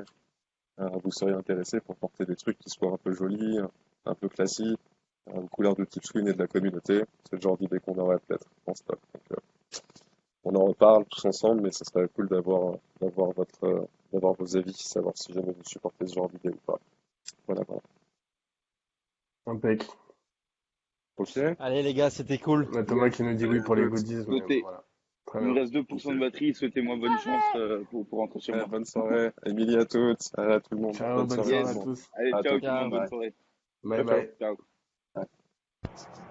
vous seriez intéressé pour porter des trucs qui soient un peu jolis, un peu classiques, aux couleurs de Tipswin et de la communauté. C'est le genre d'idée qu'on aurait peut-être en stock. Donc, on en reparle tous ensemble, mais ce serait cool d'avoir vos avis, savoir si jamais vous supportez ce genre d'idée ou pas. Voilà, voilà. impec. Ok. Allez les gars, c'était cool. On a Thomas qui nous dit oui pour les Good. goodies, mais Notez. voilà. Très Il me bien. reste 2% de batterie. Souhaitez-moi bonne chance pour rentrer chez Ouais, moi. bonne soirée. Émilie à toutes. À tout le monde. Ciao, Bonne bonne soirée à soirée tout à le monde. tous. Allez, À ciao toutes. tout le monde. Ciao. Bonne Bye. soirée. Bye Ciao, ciao. bye. Ciao. Bye.